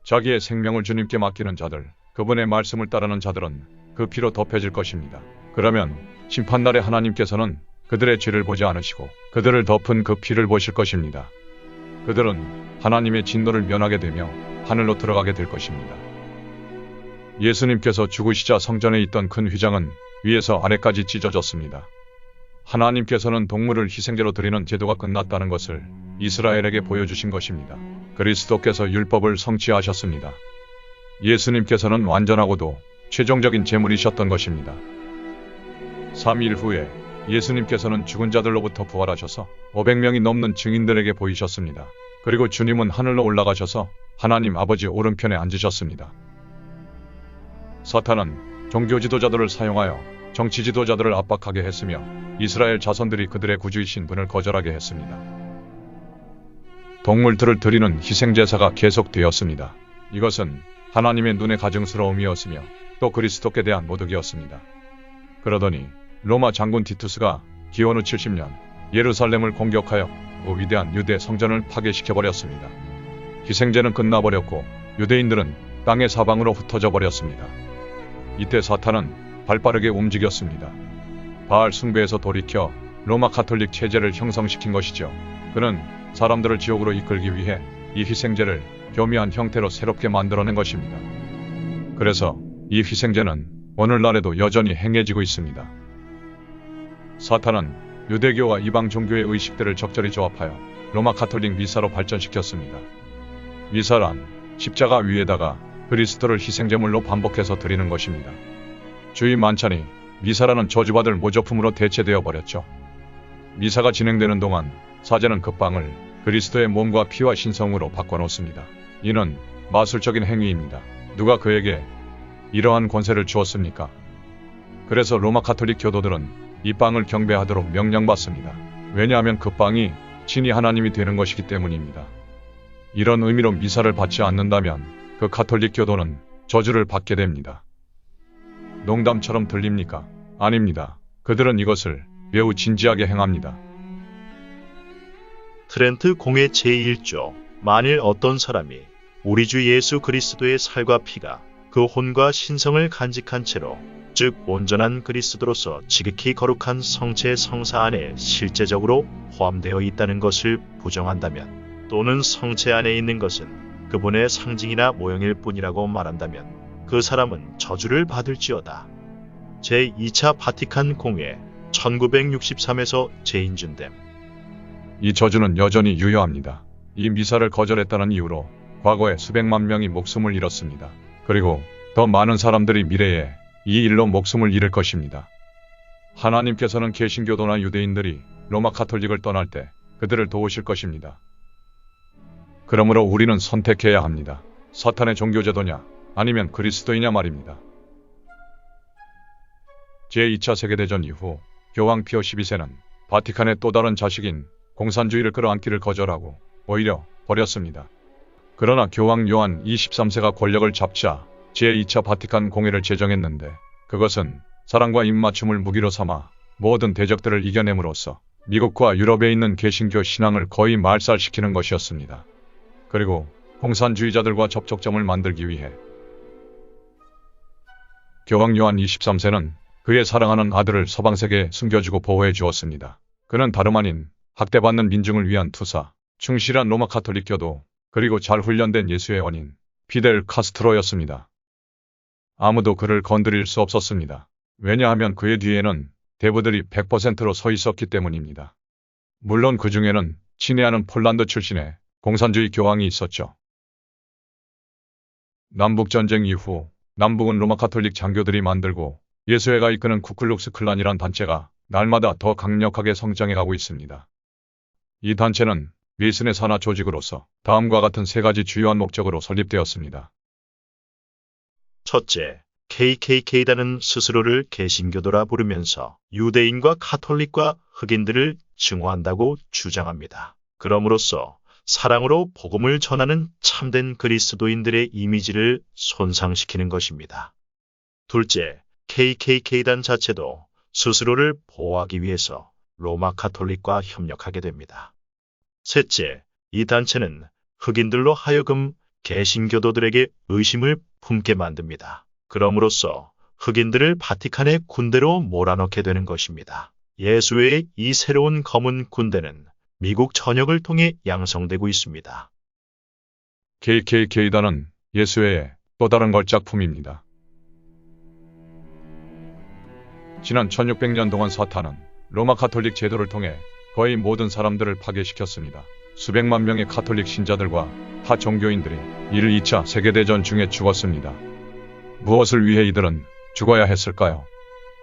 자기의 생명을 주님께 맡기는 자들, 그분의 말씀을 따르는 자들은 그 피로 덮여질 것입니다. 그러면 심판날에 하나님께서는 그들의 죄를 보지 않으시고 그들을 덮은 그 피를 보실 것입니다. 그들은 하나님의 진노를 면하게 되며 하늘로 들어가게 될 것입니다. 예수님께서 죽으시자 성전에 있던 큰 휘장은 위에서 아래까지 찢어졌습니다. 하나님께서는 동물을 희생제로 드리는 제도가 끝났다는 것을 이스라엘에게 보여주신 것입니다. 그리스도께서 율법을 성취하셨습니다. 예수님께서는 완전하고도 최종적인 제물이셨던 것입니다. 3일 후에 예수님께서는 죽은 자들로부터 부활하셔서 500명이 넘는 증인들에게 보이셨습니다. 그리고 주님은 하늘로 올라가셔서 하나님 아버지 오른편에 앉으셨습니다. 사탄은 종교 지도자들을 사용하여 정치 지도자들을 압박하게 했으며 이스라엘 자손들이 그들의 구주이신 분을 거절하게 했습니다. 동물들을 드리는 희생제사가 계속되었습니다. 이것은 하나님의 눈에 가증스러움이었으며 또 그리스도께 대한 모독이었습니다. 그러더니 로마 장군 티투스가 기원 후 70년 예루살렘을 공격하여 그 위대한 유대 성전을 파괴시켜버렸습니다. 희생제는 끝나버렸고 유대인들은 땅의 사방으로 흩어져 버렸습니다. 이때 사탄은 발빠르게 움직였습니다. 바알 숭배에서 돌이켜 로마 가톨릭 체제를 형성시킨 것이죠. 그는 사람들을 지옥으로 이끌기 위해 이 희생제를 교묘한 형태로 새롭게 만들어낸 것입니다. 그래서 이 희생제는 오늘날에도 여전히 행해지고 있습니다. 사탄은 유대교와 이방 종교의 의식들을 적절히 조합하여 로마 가톨릭 미사로 발전시켰습니다. 미사란 십자가 위에다가 그리스도를 희생제물로 반복해서 드리는 것입니다. 주의 만찬이 미사라는 저주받을 모조품으로 대체되어 버렸죠. 미사가 진행되는 동안 사제는 그 빵을 그리스도의 몸과 피와 신성으로 바꿔놓습니다. 이는 마술적인 행위입니다. 누가 그에게 이러한 권세를 주었습니까? 그래서 로마 가톨릭 교도들은 이 빵을 경배하도록 명령받습니다. 왜냐하면 그 빵이 친히 하나님이 되는 것이기 때문입니다. 이런 의미로 미사를 받지 않는다면 그 가톨릭 교도는 저주를 받게 됩니다. 농담처럼 들립니까? 아닙니다. 그들은 이것을 매우 진지하게 행합니다. 트렌트 공회 제1조 만일 어떤 사람이 우리 주 예수 그리스도의 살과 피가 그 혼과 신성을 간직한 채로 즉 온전한 그리스도로서 지극히 거룩한 성체 성사 안에 실제적으로 포함되어 있다는 것을 부정한다면 또는 성체 안에 있는 것은 그분의 상징이나 모형일 뿐이라고 말한다면 그 사람은 저주를 받을지어다. 제2차 바티칸 공회 1963에서 재인준됨. 이 저주는 여전히 유효합니다. 이 미사를 거절했다는 이유로 과거에 수백만 명이 목숨을 잃었습니다. 그리고 더 많은 사람들이 미래에 이 일로 목숨을 잃을 것입니다. 하나님께서는 개신교도나 유대인들이 로마 가톨릭을 떠날 때 그들을 도우실 것입니다. 그러므로 우리는 선택해야 합니다. 사탄의 종교제도냐 아니면 그리스도이냐 말입니다. 제2차 세계대전 이후 교황 피오 12세는 바티칸의 또 다른 자식인 공산주의를 끌어안기를 거절하고 오히려 버렸습니다. 그러나 교황 요한 23세가 권력을 잡자 제2차 바티칸 공회를 제정했는데 그것은 사랑과 입맞춤을 무기로 삼아 모든 대적들을 이겨냄으로써 미국과 유럽에 있는 개신교 신앙을 거의 말살시키는 것이었습니다. 그리고 공산주의자들과 접촉점을 만들기 위해 교황 요한 23세는 그의 사랑하는 아들을 서방세계에 숨겨주고 보호해 주었습니다. 그는 다름 아닌 학대받는 민중을 위한 투사, 충실한 로마 가톨릭 교도, 그리고 잘 훈련된 예수의 원인, 피델 카스트로였습니다. 아무도 그를 건드릴 수 없었습니다. 왜냐하면 그의 뒤에는 대부들이 100%로 서 있었기 때문입니다. 물론 그 중에는 친애하는 폴란드 출신의 공산주의 교황이 있었죠. 남북전쟁 이후 남북은 로마 가톨릭 장교들이 만들고 예수회가 이끄는 쿠클룩스 클란이란 단체가 날마다 더 강력하게 성장해가고 있습니다. 이 단체는 메이슨의 산하 조직으로서 다음과 같은 세 가지 주요한 목적으로 설립되었습니다. 첫째, KKK단은 스스로를 개신교도라 부르면서 유대인과 가톨릭과 흑인들을 증오한다고 주장합니다. 그럼으로써 사랑으로 복음을 전하는 참된 그리스도인들의 이미지를 손상시키는 것입니다. 둘째, KKK단 자체도 스스로를 보호하기 위해서 로마 가톨릭과 협력하게 됩니다. 셋째, 이 단체는 흑인들로 하여금 개신교도들에게 의심을 품게 만듭니다. 그럼으로써 흑인들을 바티칸의 군대로 몰아넣게 되는 것입니다. 예수회의 이 새로운 검은 군대는 미국 전역을 통해 양성되고 있습니다. KKK단은 예수회의 또 다른 걸작품입니다. 지난 1600년 동안 사탄은 로마 가톨릭 제도를 통해 거의 모든 사람들을 파괴시켰습니다. 수백만 명의 가톨릭 신자들과 타 종교인들이 1, 2차 세계대전 중에 죽었습니다. 무엇을 위해 이들은 죽어야 했을까요?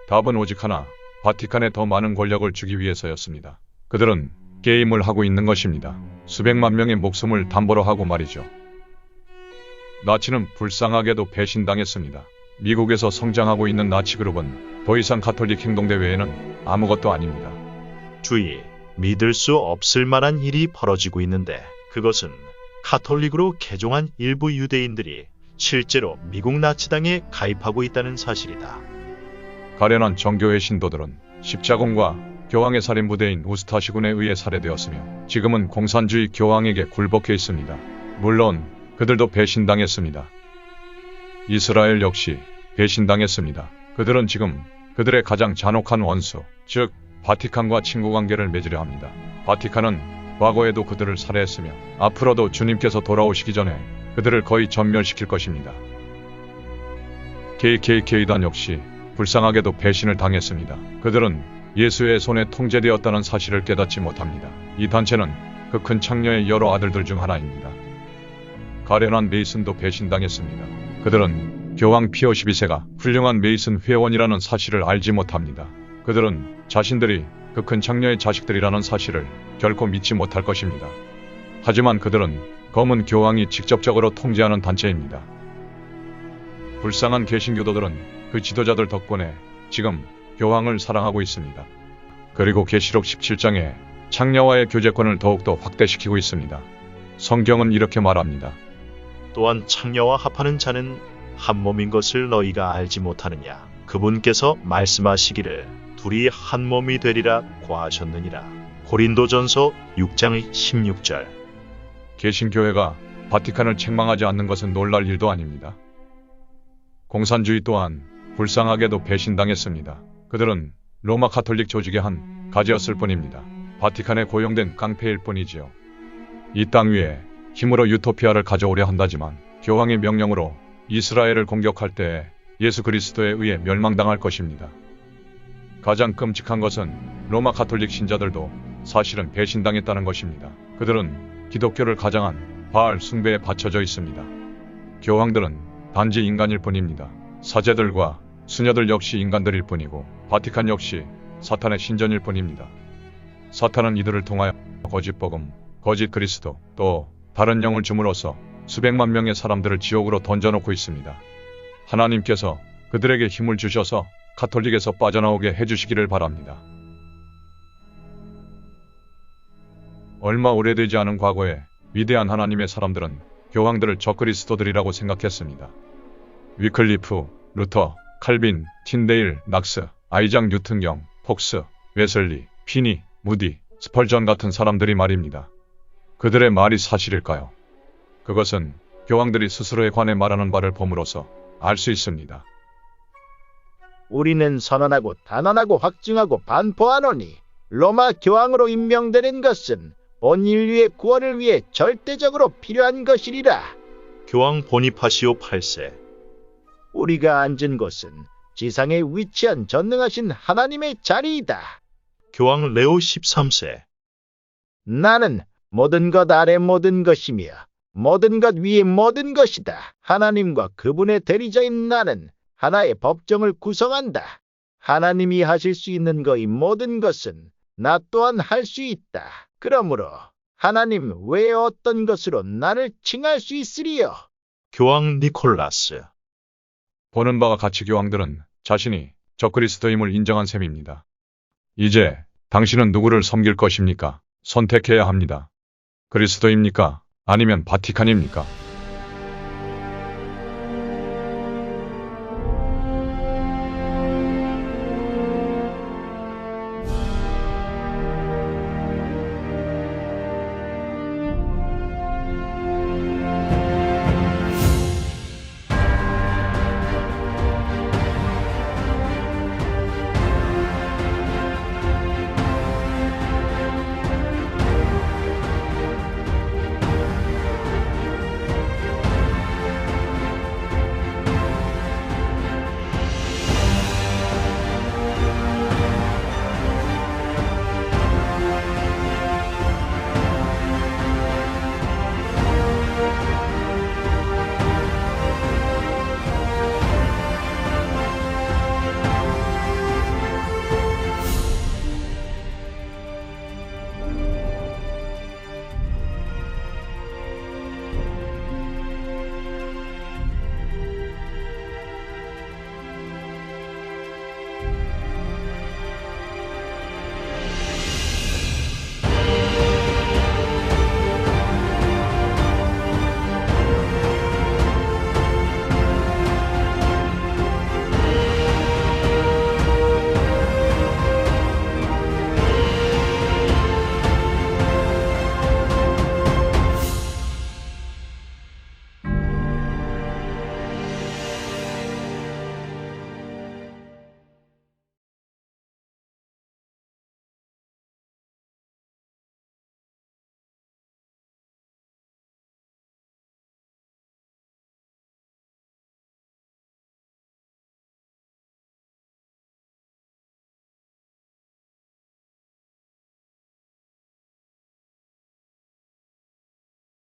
답은 오직 하나, 바티칸에 더 많은 권력을 주기 위해서였습니다. 그들은 게임을 하고 있는 것입니다. 수백만 명의 목숨을 담보로 하고 말이죠. 나치는 불쌍하게도 배신당했습니다. 미국에서 성장하고 있는 나치 그룹은 더 이상 가톨릭 행동대 외에는 아무것도 아닙니다. 주의, 믿을 수 없을 만한 일이 벌어지고 있는데 그것은 가톨릭으로 개종한 일부 유대인들이 실제로 미국 나치당에 가입하고 있다는 사실이다. 가련한 정교회 신도들은 십자군과 교황의 살인 부대인 우스타시군에 의해 살해되었으며 지금은 공산주의 교황에게 굴복해 있습니다. 물론 그들도 배신당했습니다. 이스라엘 역시 배신당했습니다. 그들은 지금 그들의 가장 잔혹한 원수, 즉 바티칸과 친구관계를 맺으려 합니다. 바티칸은 과거에도 그들을 살해했으며 앞으로도 주님께서 돌아오시기 전에 그들을 거의 전멸시킬 것입니다. KKK단 역시 불쌍하게도 배신을 당했습니다. 그들은 예수의 손에 통제되었다는 사실을 깨닫지 못합니다. 이 단체는 그 큰 창녀의 여러 아들들 중 하나입니다. 가련한 메이슨도 배신당했습니다. 그들은 교황 피오 12세가 훌륭한 메이슨 회원이라는 사실을 알지 못합니다. 그들은 자신들이 그 큰 창녀의 자식들이라는 사실을 결코 믿지 못할 것입니다. 하지만 그들은 검은 교황이 직접적으로 통제하는 단체입니다. 불쌍한 개신교도들은 그 지도자들 덕분에 지금 교황을 사랑하고 있습니다. 그리고 계시록 17장에 창녀와의 교제권을 더욱더 확대시키고 있습니다. 성경은 이렇게 말합니다. 또한 창녀와 합하는 자는 한 몸인 것을 너희가 알지 못하느냐. 그분께서 말씀하시기를 둘이 한 몸이 되리라고 하셨느니라. 고린도전서 6장 16절. 개신교회가 바티칸을 책망하지 않는 것은 놀랄 일도 아닙니다. 공산주의 또한 불쌍하게도 배신당했습니다. 그들은 로마 가톨릭 조직의 한 가지였을 뿐입니다. 바티칸에 고용된 깡패일 뿐이지요. 이 땅 위에 힘으로 유토피아를 가져오려 한다지만 교황의 명령으로 이스라엘을 공격할 때 예수 그리스도에 의해 멸망당할 것입니다. 가장 끔찍한 것은 로마 가톨릭 신자들도 사실은 배신당했다는 것입니다. 그들은 기독교를 가장한 바알 숭배에 받쳐져 있습니다. 교황들은 단지 인간일 뿐입니다. 사제들과 수녀들 역시 인간들일 뿐이고 바티칸 역시 사탄의 신전일 뿐입니다. 사탄은 이들을 통하여 거짓 복음, 거짓 그리스도, 또 다른 영을 줌으로써 수백만 명의 사람들을 지옥으로 던져놓고 있습니다. 하나님께서 그들에게 힘을 주셔서 가톨릭에서 빠져나오게 해주시기를 바랍니다. 얼마 오래되지 않은 과거에 위대한 하나님의 사람들은 교황들을 적그리스도들이라고 생각했습니다. 위클리프, 루터, 칼빈, 틴데일, 낙스, 아이작 뉴튼경, 폭스, 웨슬리, 피니, 무디, 스펄전 같은 사람들이 말입니다. 그들의 말이 사실일까요? 그것은 교황들이 스스로에 관해 말하는 바를 봄으로써 알 수 있습니다. 우리는 선언하고 단언하고 확증하고 반포하노니 로마 교황으로 임명되는 것은 온 인류의 구원을 위해 절대적으로 필요한 것이리라. 교황 보니파시오 8세. 우리가 앉은 곳은 지상에 위치한 전능하신 하나님의 자리이다. 교황 레오 13세. 나는 모든 것 아래 모든 것이며 모든 것 위에 모든 것이다. 하나님과 그분의 대리자인 나는 하나의 법정을 구성한다. 하나님이 하실 수 있는 거의 모든 것은 나 또한 할 수 있다. 그러므로 하나님 외에 어떤 것으로 나를 칭할 수 있으리요? 교황 니콜라스. 보는 바와 같이 교황들은 자신이 적그리스도임을 인정한 셈입니다. 이제 당신은 누구를 섬길 것입니까? 선택해야 합니다. 그리스도입니까? 아니면 바티칸입니까?